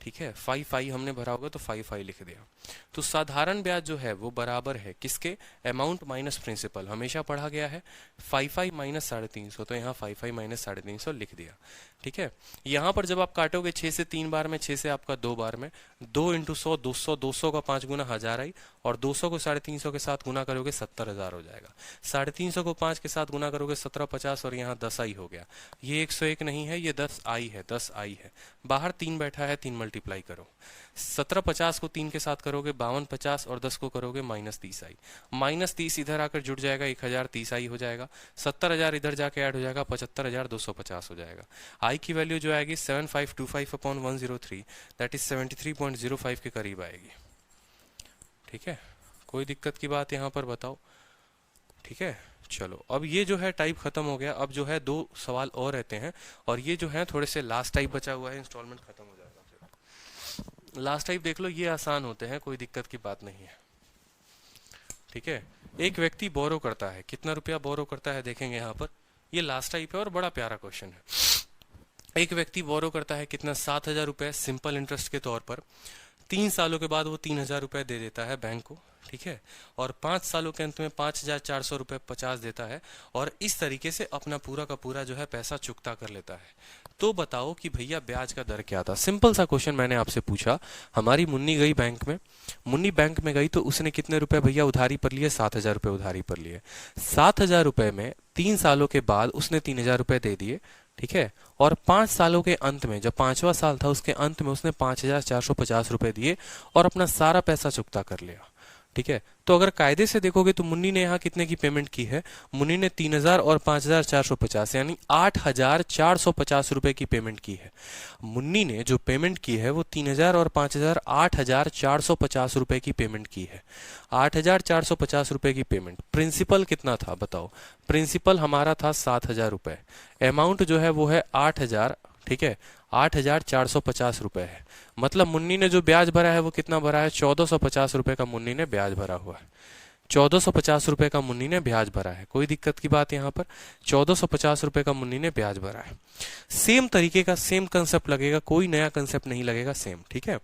ठीक है। 5i हमने भरा होगा तो 5i लिख दिया। तो साधारण ब्याज जो है वो बराबर है किसके, अमाउंट माइनस प्रिंसिपल, हमेशा पढ़ा गया है। 5i माइनस 350, तो यहाँ 5i माइनस 350 लिख दिया, ठीक है। यहाँ पर जब आप काटोगे 6 से 3 बार में, 6 से आपका 2 बार में, 2 इंटू 100 200, 200 का 5 गुना 1000 आई, और 200 को 350 के साथ गुना करोगे 70,000 हो जाएगा। 350 को 5 के साथ गुना करोगे 1750, और यहाँ 10i हो गया। ये 101 नहीं है, ये 10i है, 10i है। बाहर 3 बैठा है, 3 मल्टीप्लाई करो। 1750 को 3 के साथ करोगे 5250, और 10 को करोगे माइनस 30i। माइनस 30 इधर आकर जुड़ जाएगा, 1030i हो जाएगा। 70,000 इधर जाके ऐड हो जाएगा, 75,250 हो जाएगा। आई की वैल्यू जो आएगी 7525 अपॉन 103, दैट इज 73.05 के करीब आएगी, ठीक है। कोई दिक्कत की बात यहाँ पर बताओ, ठीक है। चलो, अब ये जो है टाइप खत्म हो गया। अब जो है 2 सवाल और रहते हैं, और ये जो है थोड़े से लास्ट टाइप बचा हुआ है, इंस्टॉलमेंट खत्म हो जाएगा फिर। लास्ट टाइप देख लो, ये आसान होते हैं, कोई दिक्कत की बात नहीं है, ठीक है। एक व्यक्ति बोरो करता है, कितना रुपया बोरो करता है देखेंगे यहाँ पर। ये लास्ट टाइप है और बड़ा प्यारा क्वेश्चन है। एक व्यक्ति बोरो करता है कितना, 7,000 रुपए सिंपल इंटरेस्ट के तौर पर। 3 सालों के बाद वो 3,000 रुपए दे देता है बैंक को, ठीक है। और 5 सालों के अंत में 5,400 रुपए 50 देता है, और इस तरीके से अपना पूरा का पूरा जो है पैसा चुकता कर लेता है। तो बताओ कि भैया ब्याज का दर क्या था। सिंपल सा क्वेश्चन मैंने आपसे पूछा। हमारी मुन्नी गई बैंक में, मुन्नी बैंक में गई तो उसने कितने रुपए भैया उधारी पर लिए, 7,000 रुपए उधारी पर लिए। 7,000 रुपए में 3 सालों के बाद उसने 3,000 रुपए दे दिए, ठीक है। और 5 सालों के अंत में, जब 5वां साल था उसके अंत में उसने 5,450 रुपए दिए और अपना सारा पैसा चुकता कर लिया, ठीक है। तो अगर कायदे से देखोगे तो मुन्नी ने यहाँ कितने की पेमेंट की है, मुन्नी ने 3,000 और 5,450 यानी 8,450 रुपए की पेमेंट की है। मुन्नी ने जो पेमेंट की है वो 3,000 और 5,000 8,450 रुपए की पेमेंट की है। 8,450 रुपए की पेमेंट। प्रिंसिपल कितना था बताओ, प्रिंसिपल हमारा था 7,000 रुपए, अमाउंट जो है वो है 8,000, ठीक है। 8,450 रुपए है, मतलब मुन्नी ने जो ब्याज भरा है वो कितना भरा है, 1,450 रुपए का मुन्नी ने ब्याज भरा हुआ है। 1,450 रुपए का मुन्नी ने ब्याज भरा है, कोई दिक्कत की बात यहाँ पर। 1,450 रुपए का मुन्नी ने ब्याज भरा है। सेम तरीके का सेम कंसेप्ट लगेगा, कोई नया कंसेप्ट नहीं लगेगा, सेम, ठीक है।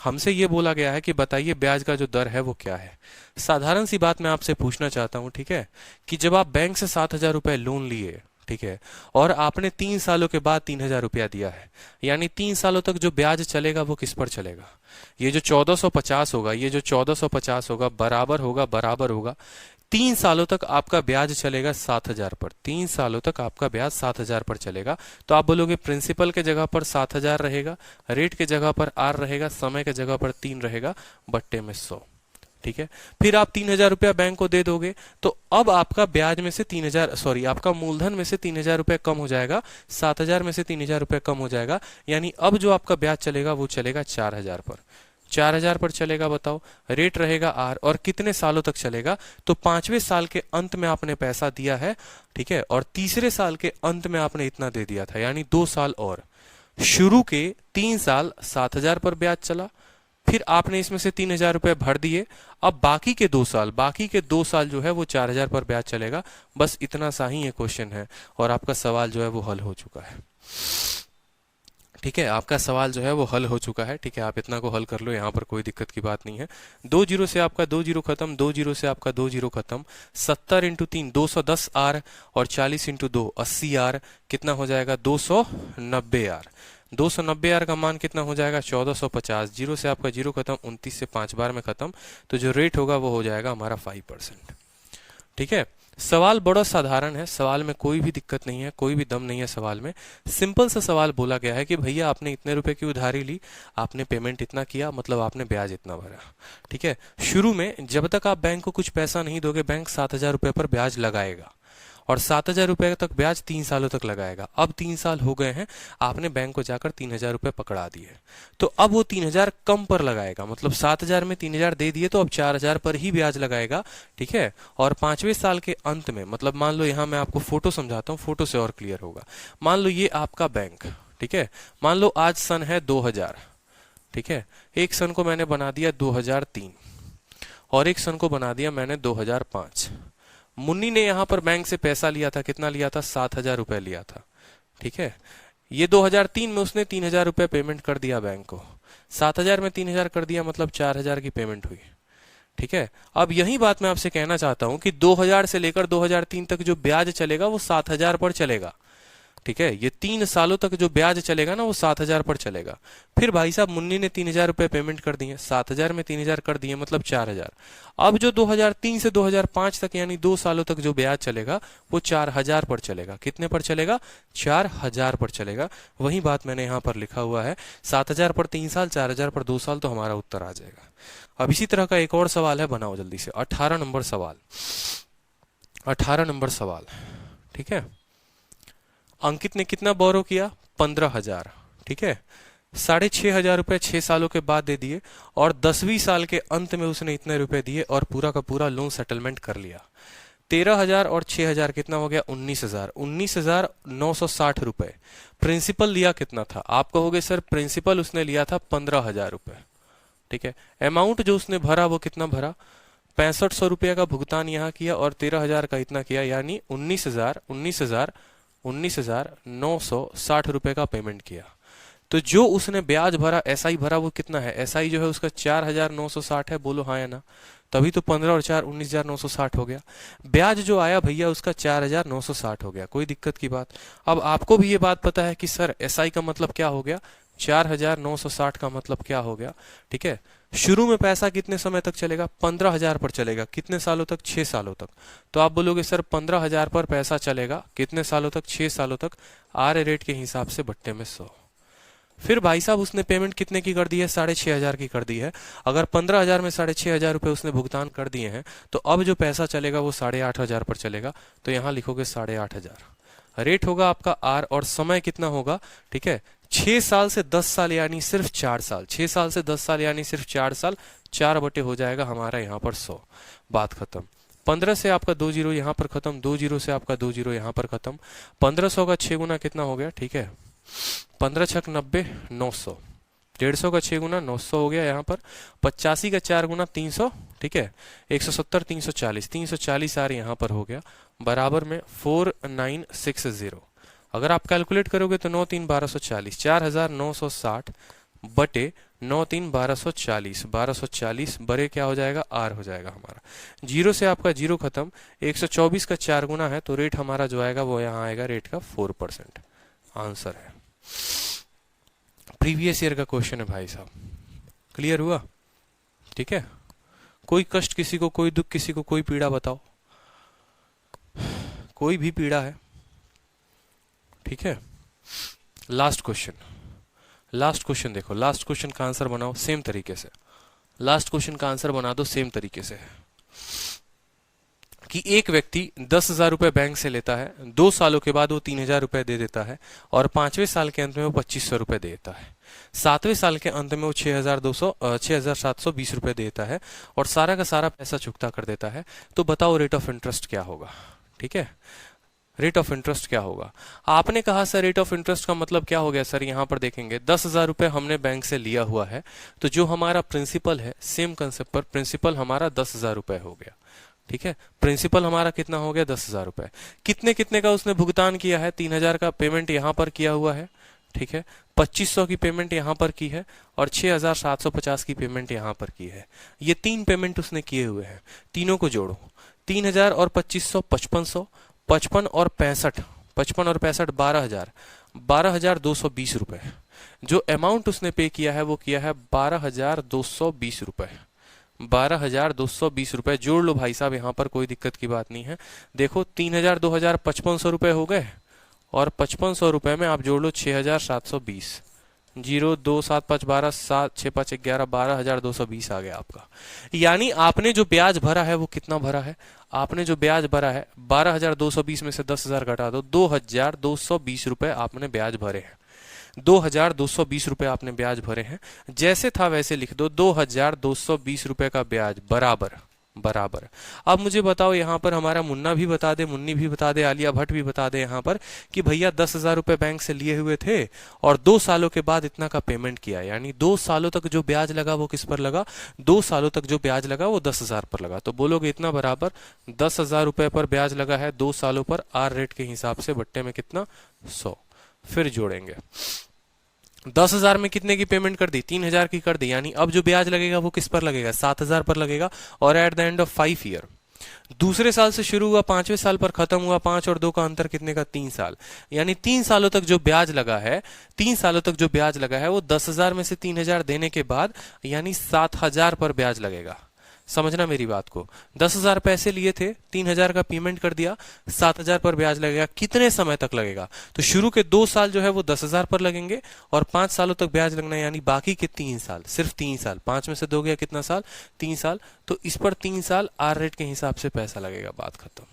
हमसे ये बोला गया है कि बताइए ब्याज का जो दर है वो क्या है। साधारण सी बात मैं आपसे पूछना चाहता हूँ, ठीक है, कि जब आप बैंक से 7,000 रुपए लोन लिए, ठीक है, और आपने 3 सालों के बाद 3,000 रुपया दिया है, यानी 3 सालों तक जो ब्याज चलेगा वो किस पर चलेगा, ये जो 1,450 होगा, ये जो 1,450 होगा बराबर होगा 3 सालों तक आपका ब्याज चलेगा 7,000 पर, 3 सालों तक आपका ब्याज 7,000 पर चलेगा। तो आप बोलोगे प्रिंसिपल के जगह पर 7,000 रहेगा, रेट के जगह पर आर रहेगा, समय के जगह पर 3 रहेगा, बट्टे में 100। ठीक है, फिर आप 3,000 रुपया बैंक को दे दोगे, तो अब आपका ब्याज में से 3,000 सॉरी आपका मूलधन में से 3,000 रुपया कम हो जाएगा, 7,000 में से 3,000 रुपया कम हो जाएगा, यानी अब जो आपका ब्याज चलेगा वो चलेगा 4,000 पर। 4,000 पर चलेगा, बताओ, रेट रहेगा आर, और कितने सालों तक चलेगा? तो 5वें साल के अंत में आपने पैसा दिया है, ठीक है, और तीसरे साल के अंत में आपने इतना दे दिया था, यानी 2 साल और। शुरू के 3 साल 7,000 पर ब्याज चला, फिर आपने इसमें से 3,000 रुपए भर दिए, अब बाकी के 2 साल जो है वो 4,000 पर ब्याज चलेगा। बस इतना सा ही ये क्वेश्चन है और आपका सवाल जो है वो हल हो चुका है। ठीक है, आपका सवाल जो है वो हल हो चुका है। ठीक है, आप इतना को हल कर लो, यहाँ पर कोई दिक्कत की बात नहीं है। 2 जीरो से आपका 2 जीरो खत्म, 2 जीरो से आपका 2 जीरो खत्म। 70 इंटू 3 210 आर, और 40 इंटू 2 80 आर, कितना हो जाएगा? 290 आर। 290 आर का मान कितना हो जाएगा? 1450। जीरो से आपका जीरो खत्म, 29 से 5 बार में खत्म, तो जो रेट होगा वो हो जाएगा हमारा 5%। ठीक है, सवाल बड़ा साधारण है, सवाल में कोई भी दिक्कत नहीं है, कोई भी दम नहीं है सवाल में। सिंपल सा सवाल बोला गया है कि भैया आपने इतने रुपए की उधारी ली, आपने पेमेंट इतना किया, मतलब आपने ब्याज इतना भरा। ठीक है, शुरू में जब तक आप बैंक को कुछ पैसा नहीं दोगे, बैंक 7,000 रुपए पर ब्याज लगाएगा, और 7,000 रुपए तक ब्याज 3 सालों तक लगाएगा। अब 3 साल हो गए हैं, आपने बैंक को जाकर 3,000 रुपए पकड़ा दिए, तो अब वो 3,000 कम पर लगाएगा, मतलब 7,000 में 3,000 दे दिए तो अब 4,000 पर ही ब्याज लगाएगा। ठीक है, और 5वें साल के अंत में, मतलब मान लो, यहाँ मैं आपको फोटो समझाता हूँ, फोटो से और क्लियर होगा। मान लो ये आपका बैंक, ठीक है, मान लो आज सन है 2000, ठीक है, एक सन को मैंने बना दिया 2003, और एक सन को बना दिया मैंने 2005। मुन्नी ने यहां पर बैंक से पैसा लिया था, कितना लिया था? 7,000 रुपए लिया था। ठीक है, ये 2003 में उसने 3,000 रुपए पेमेंट कर दिया बैंक को, 7,000 में 3,000 कर दिया, मतलब 4,000 की पेमेंट हुई। ठीक है, अब यही बात मैं आपसे कहना चाहता हूं कि 2000 से लेकर 2003 तक जो ब्याज चलेगा वो 7,000 पर चलेगा। ठीक है, ये 3 सालों तक जो ब्याज चलेगा ना वो 7,000 पर चलेगा। फिर भाई साहब मुन्नी ने 3,000 रुपए पेमेंट कर दिए, 7,000 में 3,000 कर दिए, मतलब 4,000। अब जो 2003 से 2005 तक यानी 2 सालों तक जो ब्याज चलेगा वो 4,000 पर चलेगा। कितने पर चलेगा? 4,000 पर चलेगा। वही बात मैंने यहाँ पर लिखा हुआ है, 7,000 पर 3 साल, 4,000 पर 2 साल, तो हमारा उत्तर आ जाएगा। अब इसी तरह का एक और सवाल है, बनाओ जल्दी से। 18 नंबर सवाल, 18 नंबर सवाल। ठीक है, अंकित ने कितना बोरो किया? 15,000। ठीक है, 6,500 रुपए 6 सालों के बाद दे दिए, और 10वीं साल के अंत में उसने इतने रुपए दिए और पूरा का पूरा लोन सेटलमेंट कर लिया। 13,000 और 6,000 कितना हो गया? 19,000। 19,960 रुपए। प्रिंसिपल लिया कितना था? आप कहोगे सर प्रिंसिपल उसने लिया था 15,000 रुपए। ठीक है, अमाउंट जो उसने भरा वो कितना भरा? 6500 रुपया का भुगतान यहाँ किया और 13,000 का इतना किया, यानी 19,960 रुपए का पेमेंट किया। तो जो उसने ब्याज भरा, एसआई भरा, वो कितना है? एसआई जो है उसका 4,960 है, बोलो हाँ या ना? तभी तो 15 और 4 19,960 हो गया। ब्याज जो आया भैया उसका 4,960 हो गया, कोई दिक्कत की बात? अब आपको भी ये बात पता है कि सर एसआई का मतलब क्या हो गया, 4,960 का मतलब क्या हो गया? ठीक है, शुरू में पैसा कितने समय तक चलेगा? 15,000 पर चलेगा। कितने सालों तक? 6 सालों तक। तो आप बोलोगे सर 15,000 पर पैसा चलेगा कितने सालों तक? 6 सालों तक। आर रेट के हिसाब से बट्टे में 100। फिर भाई साहब उसने पेमेंट कितने की कर दी है? 6,500 की कर दी है। अगर 15,000 में 6,500 रुपए उसने भुगतान कर दिए हैं, तो अब जो पैसा चलेगा वो 8,500 पर चलेगा। तो यहाँ लिखोगे 8,500। रेट होगा आपका आर, और समय कितना होगा? ठीक है, 6 साल से 10 साल यानी सिर्फ 4 साल। 6 साल से 10 साल यानी सिर्फ 4 साल। 4 बटे हो जाएगा हमारा यहाँ पर 100। बात खत्म। 15 से आपका 2 जीरो यहाँ पर खत्म, 2 जीरो से आपका 2 जीरो यहाँ पर खत्म। 1500 का 6 गुना कितना हो गया? ठीक है, 15 छक 90, 900। 150 का 6 गुना 900 हो गया यहाँ पर। 85 का 4 गुना 300। ठीक है, 170, 340, 340 आर यहाँ पर हो गया, बराबर में 4960। अगर आप कैलकुलेट करोगे तो 9 3 1240, 4,960 बटे 9 3 1240, 1240 बड़े क्या हो जाएगा? आर हो जाएगा हमारा। जीरो से आपका जीरो खत्म। 124 का 4 गुना है, तो रेट हमारा जो आएगा वो यहाँ आएगा रेट का 4%। आंसर है। प्रीवियस ईयर का क्वेश्चन है भाई साहब, क्लियर हुआ? ठीक है, कोई कष्ट किसी को, कोई दुख किसी को, कोई पीड़ा बताओ। कोई भी पीड़ा है, ठीक है। लास्ट क्वेश्चन देखो, लास्ट क्वेश्चन का आंसर बनाओ सेम तरीके से, लास्ट क्वेश्चन का आंसर बना दो सेम तरीके से कि एक व्यक्ति 10,000 रुपए बैंक से लेता है, 2 सालों के बाद वो 3,000 रुपए दे देता है और 5वें साल के अंत में वो 2,500 रुपए देता है, 7वें साल के अंत में वो 6,720 रुपए देता है और सारा का सारा पैसा चुकता कर देता है। तो बताओ रेट ऑफ इंटरेस्ट क्या होगा, ठीक है। रेट ऑफ इंटरेस्ट क्या होगा। आपने कहा सर रेट ऑफ इंटरेस्ट का मतलब क्या हो गया सर, यहां पर देखेंगे 10,000 रुपए हमने बैंक से लिया हुआ है, तो जो हमारा प्रिंसिपल है सेम कंसेप्ट पर प्रिंसिपल हमारा 10,000 रुपए हो गया, ठीक है। प्रिंसिपल हमारा कितना हो गया 10,000 रुपए। कितने कितने का उसने भुगतान किया है, 3,000 का पेमेंट यहां पर किया हुआ है, ठीक है। 2,500 की पेमेंट यहां पर की है और 6,750 की पेमेंट यहां पर की है। ये 3 पेमेंट उसने किए हुए हैं, तीनों को जोड़ो, 3,000 और 2,500 5,500, 55 और 65, 55 और 65 12,000, 12,220 रुपए। जो अमाउंट उसने पे किया है वो किया है 12,220 रुपए, 12,220 रुपए जोड़ लो भाई साहब, यहाँ पर कोई दिक्कत की बात नहीं है। देखो 3,000 2,000 5,500 रुपए हो गए और 5,500 रुपए में आप जोड़ लो 6,720, 0 2 7 5 12 7 6 5 11 12,220 आ गया आपका। यानी आपने जो ब्याज भरा है वो कितना भरा है, आपने जो ब्याज भरा है 12,220 में से 10,000 घटा दो, 2,220 रुपए आपने ब्याज भरे हैं, 2,220 रुपए आपने ब्याज भरे हैं। जैसे था वैसे लिख दो, 2,220 रुपए का ब्याज बराबर बराबर। अब मुझे बताओ यहाँ पर हमारा मुन्ना भी बता दे, मुन्नी भी बता दे, आलिया भट्ट भी बता दे यहाँ पर कि भैया 10,000 रुपए बैंक से लिए हुए थे और 2 सालों के बाद इतना का पेमेंट किया, यानी 2 सालों तक जो ब्याज लगा वो किस पर लगा, 2 सालों तक जो ब्याज लगा वो 10,000 पर लगा। तो बोलोगे इतना बराबर 10,000 रुपए पर ब्याज लगा है 2 सालों पर, आर रेट के हिसाब से बट्टे में कितना 100। फिर जोड़ेंगे 10,000 में कितने की पेमेंट कर दी, 3,000 की कर दी, यानी अब जो ब्याज लगेगा वो किस पर लगेगा, 7,000 पर लगेगा। और at the end of 5 year, दूसरे साल से शुरू हुआ 5वें साल पर खत्म हुआ, 5 और 2 का अंतर कितने का 3 साल, यानी 3 सालों तक जो ब्याज लगा है, 3 सालों तक जो ब्याज लगा है वो 10,000 में से 3,000 देने के बाद यानी 7,000 पर ब्याज लगेगा। समझना मेरी बात को, 10,000 पैसे लिए थे, 3,000 का पेमेंट कर दिया, 7,000 पर ब्याज लगेगा। कितने समय तक लगेगा, तो शुरू के 2 साल जो है वो 10,000 पर लगेंगे और 5 सालों तक ब्याज लगना है, यानी बाकी के 3 साल, सिर्फ 3 साल, 5 में से 2 गया कितना साल, 3 साल, तो इस पर 3 साल आर रेट के हिसाब से पैसा लगेगा, बात खत्म,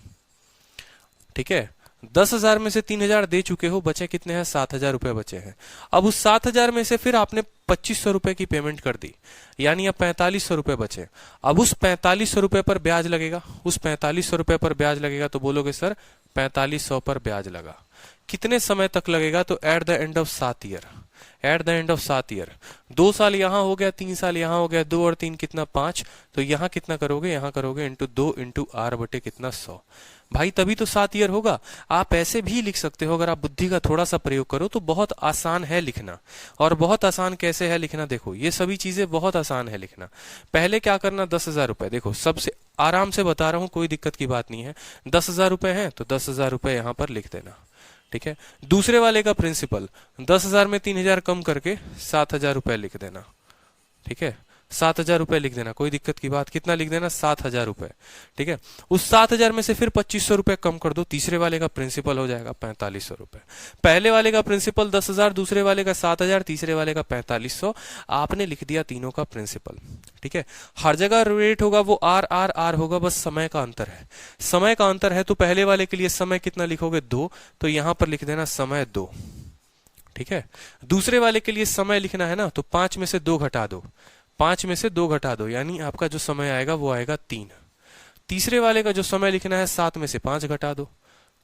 ठीक है। 10,000 में से 3,000 दे चुके हो, बचे कितने हैं 7,000 रुपए बचे हैं। अब उस 7,000 में से फिर आपने 2,500 रुपए की पेमेंट कर दी, यानी अब 4,500 रुपए बचे। अब उस 4,500 रुपए पर ब्याज लगेगा, उस 4,500 रुपए पर ब्याज लगेगा, तो बोलोगे सर 4,500 पर ब्याज लगा, कितने समय तक लगेगा, तो at the end of 7 year, at the end of 7 year. 2 साल यहां हो गया, 3 साल यहां हो गया, 2 और 3 कितना 5, तो यहां कितना करोगे, यहां करोगे इंटू 2 इंटू आर बटे कितना 100 भाई, तभी तो 7 ईयर होगा। आप ऐसे भी लिख सकते हो, अगर आप बुद्धि का थोड़ा सा प्रयोग करो तो बहुत आसान है लिखना। और बहुत आसान कैसे है लिखना, देखो ये सभी चीजें बहुत आसान है लिखना। पहले क्या करना, 10,000 रुपए, देखो सबसे आराम से बता रहा हूं, कोई दिक्कत की बात नहीं है। 10,000 रुपए है तो 10,000 रुपए यहां पर लिख देना, ठीक है। दूसरे वाले का प्रिंसिपल 10,000 में 3,000 कम करके 7,000 रुपए लिख देना, ठीक है। 7,000 रुपए लिख देना, कोई दिक्कत की बात, कितना लिख देना 7,000 रुपए, ठीक है। उस 7,000 में से फिर 2,500 रुपए कम कर दो, तीसरे वाले का प्रिंसिपल हो जाएगा 4,500 रुपए। पहले वाले का प्रिंसिपल 10,000, दूसरे वाले का 7,000, तीसरे वाले का 4,500, आपने लिख दिया तीनों का प्रिंसिपल, ठीक है। हर जगह रेट होगा वो आर आर आर होगा, बस समय का अंतर है, समय का अंतर है। तो पहले वाले के लिए समय कितना लिखोगे 2, तो यहां पर लिख देना समय 2, ठीक है। दूसरे वाले के लिए समय लिखना है ना, तो 5 में से 2 घटा दो, 5 में से 2 घटा दो, यानी आपका जो समय आएगा वो आएगा 3। तीसरे वाले का जो समय लिखना है 7 में से 5 घटा दो,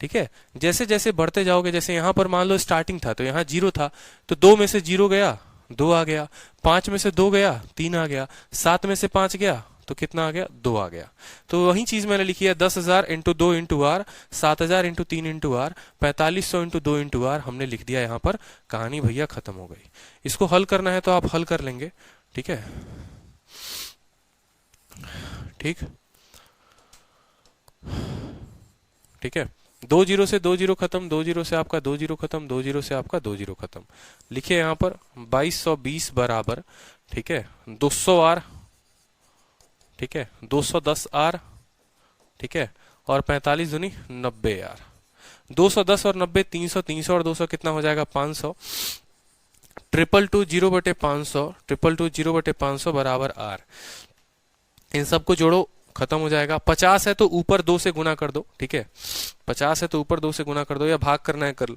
ठीक है। जैसे जैसे बढ़ते जाओगे, जैसे यहां पर मान लो स्टार्टिंग था तो यहां 0 था, तो 2 में से 0 गया 2 आ गया, 5 में से 2 गया 3 आ गया, 7 में से 5 गया तो कितना आ गया 2 आ गया। तो वही चीज मैंने लिखी है, 10,000 into 2 into R, 7,000 into 3 into R, 4,500 into 2 into R, हमने लिख दिया यहाँ पर, कहानी भैया खत्म हो गई। इसको हल करना है तो आप हल कर लेंगे, ठीक है, ठीक, ठीक है। 2 जीरो से 2 जीरो खत्म, 2 जीरो से आपका 2 जीरो खत्म, 2 जीरो से आपका 2 जीरो खत्म। लिखिए यहाँ पर 2,220 बराबर, ठीक है, 200 आर, ठीक है, 210 आर, ठीक है, और 45 दूनी 90 आर, 210 और 90 300, 300 और 200 कितना हो जाएगा 500। 222 0/500, 222 बराबर आर। इन सबको जोड़ो, खत्म हो जाएगा। 50 है तो ऊपर 2 से गुना कर दो, ठीक है। 50 है तो ऊपर 2 से गुना कर दो, या भाग करना है कर लो।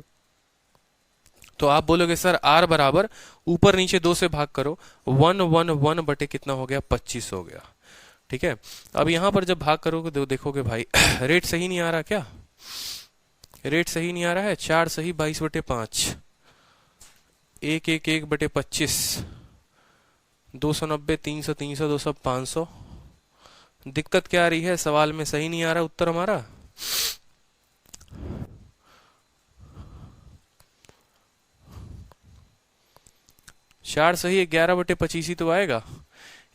तो आप बोलोगे सर आर बराबर ऊपर नीचे 2 से भाग करो, 111 बटे कितना हो गया 25 हो गया, ठीक है। अब यहां पर जब भाग करोगे तो देखोगे भाई रेट सही नहीं आ रहा क्या, रेट सही नहीं आ रहा है। 4 सही 22/5, 111/25, 290, 300, 300, 200, 500। दिक्कत क्या आ रही है, सवाल में सही नहीं आ रहा उत्तर हमारा। चार सही 11/25 ही तो आएगा।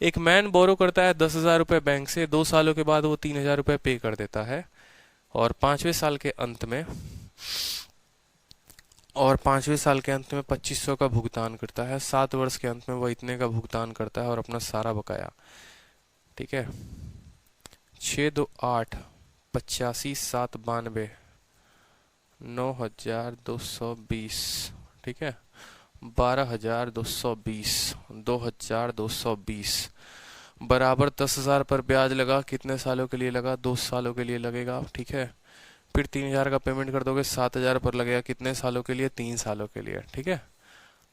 एक मैन बोरो करता है 10,000 रुपए बैंक से, 2 सालों के बाद वो 3,000 रुपए पे कर देता है, और पांचवें साल के अंत में 2500 का भुगतान करता है। 7 वर्ष के अंत में वो इतने का भुगतान करता है और अपना सारा बकाया, ठीक है। 6 2 8 85 7 92 9,220, ठीक है। 12,220, 2,220 बराबर 10,000 पर ब्याज लगा। कितने सालों के लिए लगा, 2 सालों के लिए लगेगा, ठीक है। फिर 3,000 का पेमेंट कर दोगे, 7,000 पर लगेगा। कितने सालों के लिए, 3 सालों के लिए, ठीक है।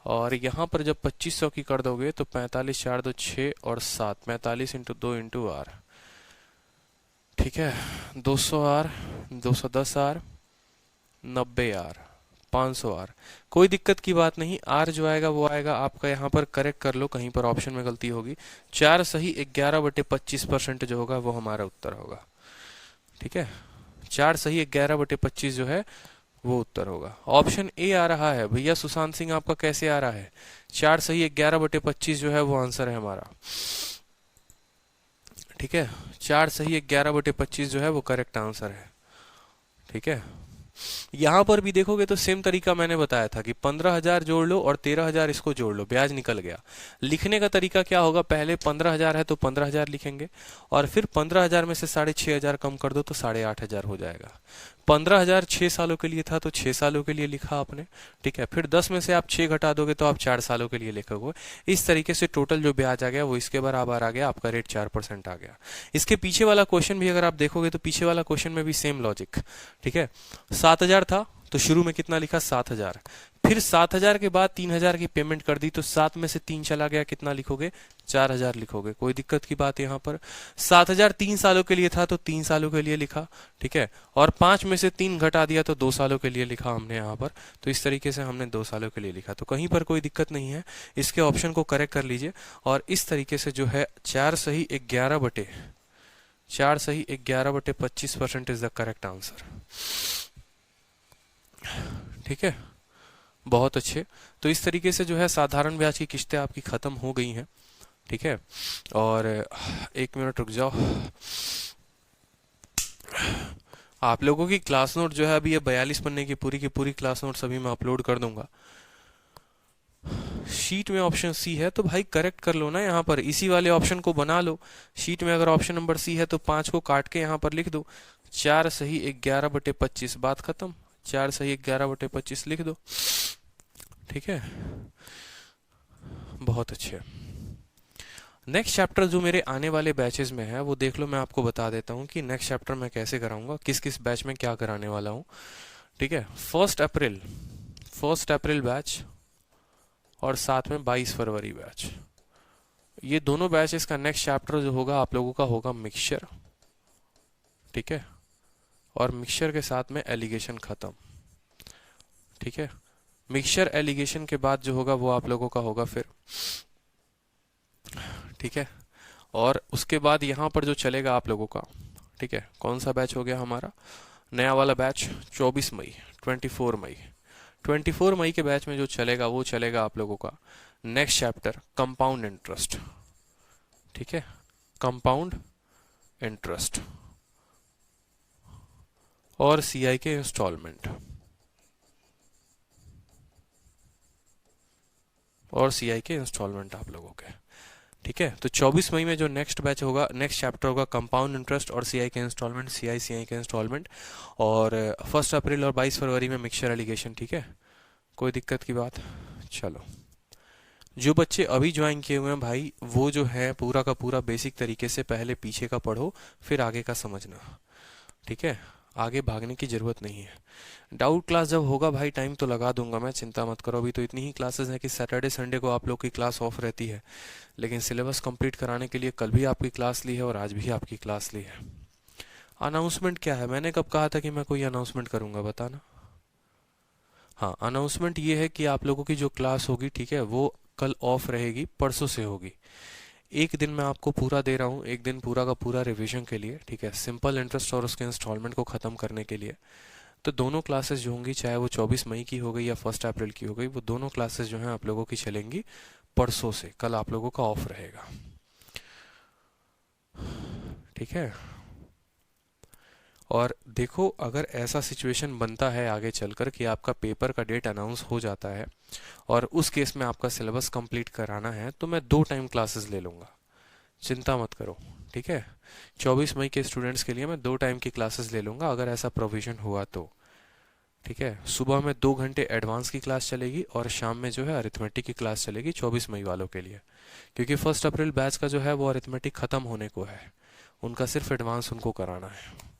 और यहाँ पर जब 2500 की कर दोगे तो 45 4 2 6 और 7, 45 × 2 × आर, ठीक है। 200 आर, 210 आर, 90 आर, 500 आर। कोई दिक्कत की बात नहीं, आर जो आएगा वो आएगा आपका। यहाँ पर करेक्ट कर लो, कहीं पर ऑप्शन में गलती होगी। 4 सही 11/25% जो होगा वो हमारा उत्तर होगा, ठीक है। 4 सही 11/25 जो है वो उत्तर होगा। ऑप्शन ए आ रहा है भैया सुशांत सिंह, आपका कैसे आ रहा है। 4 सही 11/25 जो है वो आंसर है हमारा, ठीक है। 4 सही 11/25 जो है वो करेक्ट आंसर है, ठीक है। यहां पर भी देखोगे तो सेम तरीका मैंने बताया था कि 15,000 जोड़ लो और 13,000 इसको जोड़ लो, ब्याज निकल गया। लिखने का तरीका क्या होगा, पहले 15,000 है तो 15,000 लिखेंगे, और फिर 15,000 में से 6,500 कम कर दो तो 8,500 हो जाएगा। 15,000 6 सालों के लिए था तो 6 सालों के लिए लिखा आपने, ठीक है। फिर 10 में से आप 6 घटा दोगे तो आप 4 सालों के लिए लिखोगे। इस तरीके से टोटल जो ब्याज आ गया वो इसके बराबर आ गया, आपका रेट 4% आ गया। इसके पीछे वाला क्वेश्चन भी अगर आप देखोगे तो पीछे वाला क्वेश्चन में भी सेम लॉजिक, ठीक है। 7,000 था तो शुरू में कितना लिखा 7,000, फिर 7,000 के बाद 3,000 की पेमेंट कर दी तो 7 में से 3 चला गया, कितना लिखोगे 4,000 लिखोगे। कोई दिक्कत की बात यहाँ पर। 7,000 3 सालों के लिए था तो 3 सालों के लिए लिखा, ठीक है। और 5 में से 3 घटा दिया तो 2 सालों के लिए लिखा हमने यहाँ पर। तो इस तरीके से हमने 2 सालों के लिए लिखा, तो कहीं पर कोई दिक्कत नहीं है। इसके ऑप्शन को करेक्ट कर लीजिए, और इस तरीके से जो है 4 सही 11/25% इज द करेक्ट आंसर, ठीक है। बहुत अच्छे। तो इस तरीके से जो है साधारण ब्याज की किस्तें आपकी खत्म हो गई हैं, ठीक है। और 1 मिनट रुक जाओ, आप लोगों की क्लास नोट जो है अभी ये 42 पन्ने की पूरी क्लास नोट सभी मैं अपलोड कर दूंगा। शीट में ऑप्शन सी है तो भाई करेक्ट कर लो ना, यहाँ पर इसी वाले ऑप्शन को बना लो। शीट में अगर ऑप्शन नंबर सी है तो 5 को काट के यहाँ पर लिख दो। 4 सही 11/25, बात खत्म। 4 सही 11/25 लिख दो, ठीक है। बहुत अच्छे। नेक्स्ट चैप्टर जो मेरे आने वाले बैचेस में है वो देख लो, मैं आपको बता देता हूँ कि नेक्स्ट चैप्टर मैं कैसे कराऊंगा, किस किस बैच में क्या कराने वाला हूँ, ठीक है। 1 अप्रैल बैच और साथ में 22 फरवरी बैच, ये दोनों बैचेस का नेक्स्ट चैप्टर जो होगा आप लोगों का होगा मिक्सचर, ठीक है। और मिक्सचर के साथ में एलिगेशन खत्म, ठीक है। मिक्सचर एलिगेशन के बाद जो होगा वो आप लोगों का होगा फिर, ठीक है। और उसके बाद यहाँ पर जो चलेगा आप लोगों का, ठीक है, कौन सा बैच हो गया हमारा नया वाला बैच, 24 मई 24 मई के बैच में जो चलेगा वो चलेगा आप लोगों का नेक्स्ट चैप्टर कंपाउंड इंटरेस्ट, ठीक है। कंपाउंड इंटरेस्ट और सीआई के इंस्टॉलमेंट, आप लोगों के, ठीक है। तो 24 मई में जो नेक्स्ट बैच होगा, नेक्स्ट चैप्टर होगा कंपाउंड इंटरेस्ट और सीआई के इंस्टॉलमेंट, सीआई के इंस्टॉलमेंट, और 1 अप्रैल और 22 फरवरी में मिक्सचर एलिगेशन। ठीक है, कोई दिक्कत की बात? चलो, जो बच्चे अभी ज्वाइन किए हुए हैं भाई, वो जो है पूरा का पूरा बेसिक तरीके से पहले पीछे का पढ़ो, फिर आगे का समझना। ठीक है, आगे भागने की जरूरत नहीं है। डाउट क्लास जब होगा भाई, टाइम तो लगा दूंगा मैं, चिंता मत करो। अभी तो इतनी ही क्लासेस हैं कि सैटरडे संडे को आप लोग की क्लास ऑफ रहती है, लेकिन सिलेबस कंप्लीट कराने के लिए कल भी आपकी क्लास ली है और आज भी आपकी क्लास ली है। अनाउंसमेंट क्या है? मैंने कब कहा था कि मैं कोई अनाउंसमेंट करूंगा, बताना। हाँ, अनाउंसमेंट ये है कि आप लोगों की जो क्लास होगी, ठीक है, वो कल ऑफ रहेगी, परसों से होगी। एक दिन मैं आपको पूरा दे रहा हूँ, एक दिन पूरा का पूरा रिवीजन के लिए, ठीक है, सिंपल इंटरेस्ट और उसके इंस्टॉलमेंट को ख़त्म करने के लिए। तो दोनों क्लासेस जो होंगी, चाहे वो 24 मई की हो गई या 1 अप्रैल की हो गई, वो दोनों क्लासेस जो हैं आप लोगों की चलेंगी परसों से। कल आप लोगों का ऑफ रहेगा। ठीक है, और देखो, अगर ऐसा सिचुएशन बनता है आगे चलकर कि आपका पेपर का डेट अनाउंस हो जाता है और उस केस में आपका सिलेबस कंप्लीट कराना है, तो मैं 2 टाइम क्लासेस ले लूँगा, चिंता मत करो। ठीक है, 24 मई के स्टूडेंट्स के लिए मैं 2 टाइम की क्लासेस ले लूँगा अगर ऐसा प्रोविज़न हुआ तो। ठीक है, सुबह में 2 घंटे एडवांस की क्लास चलेगी और शाम में जो है अरिथमेटिक की क्लास चलेगी 24 मई वालों के लिए, क्योंकि 1 अप्रैल बैच का जो है वो अरिथमेटिक ख़त्म होने को है, उनका सिर्फ एडवांस उनको कराना है।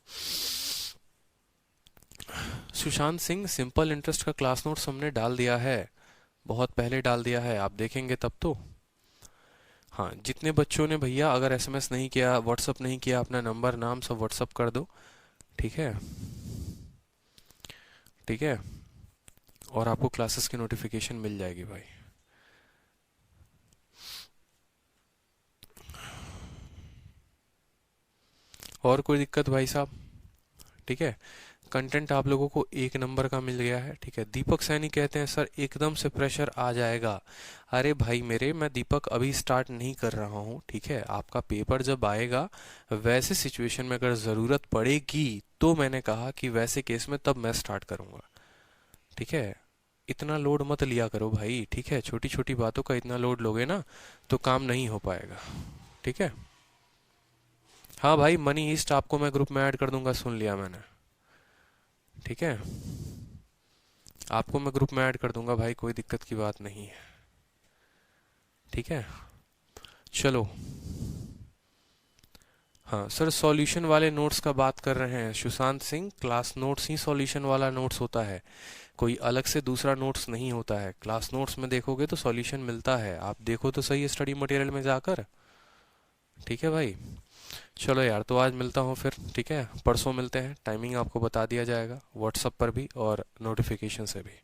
सुशांत सिंह, सिंपल इंटरेस्ट का क्लास नोट्स हमने डाल दिया है, बहुत पहले डाल दिया है, आप देखेंगे तब तो। हाँ, जितने बच्चों ने भैया अगर एसएमएस नहीं किया, व्हाट्सअप नहीं किया, अपना नंबर नाम सब व्हाट्सअप कर दो। ठीक है, ठीक है, और आपको क्लासेस की नोटिफिकेशन मिल जाएगी भाई। और कोई दिक्कत भाई साहब? ठीक है, कंटेंट आप लोगों को 1 नंबर का मिल गया है। ठीक है, दीपक सैनी कहते हैं सर एकदम से प्रेशर आ जाएगा। अरे भाई मेरे, मैं दीपक अभी स्टार्ट नहीं कर रहा हूँ। ठीक है, आपका पेपर जब आएगा, वैसे सिचुएशन में अगर ज़रूरत पड़ेगी तो मैंने कहा कि वैसे केस में तब मैं स्टार्ट करूँगा। ठीक है, इतना लोड मत लिया करो भाई। ठीक है, छोटी छोटी बातों का इतना लोड लोगे ना तो काम नहीं हो पाएगा। ठीक है, हाँ भाई, मनी ईस्ट आपको मैं ग्रुप में ऐड कर दूंगा, सुन लिया मैंने। ठीक है, आपको मैं ग्रुप में ऐड कर दूंगा भाई, कोई दिक्कत की बात नहीं है। ठीक है, चलो। हाँ सर, सॉल्यूशन वाले नोट्स का बात कर रहे हैं सुशांत सिंह। क्लास नोट्स ही सॉल्यूशन वाला नोट्स होता है, कोई अलग से दूसरा नोट्स नहीं होता है। क्लास नोट्स में देखोगे तो सॉल्यूशन मिलता है, आप देखो तो सही स्टडी मटेरियल में जाकर। ठीक है भाई, चलो यार, तो आज मिलता हूँ फिर। ठीक है, परसों मिलते हैं, टाइमिंग आपको बता दिया जाएगा व्हाट्सएप पर भी और नोटिफिकेशन से भी।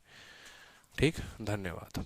ठीक, धन्यवाद।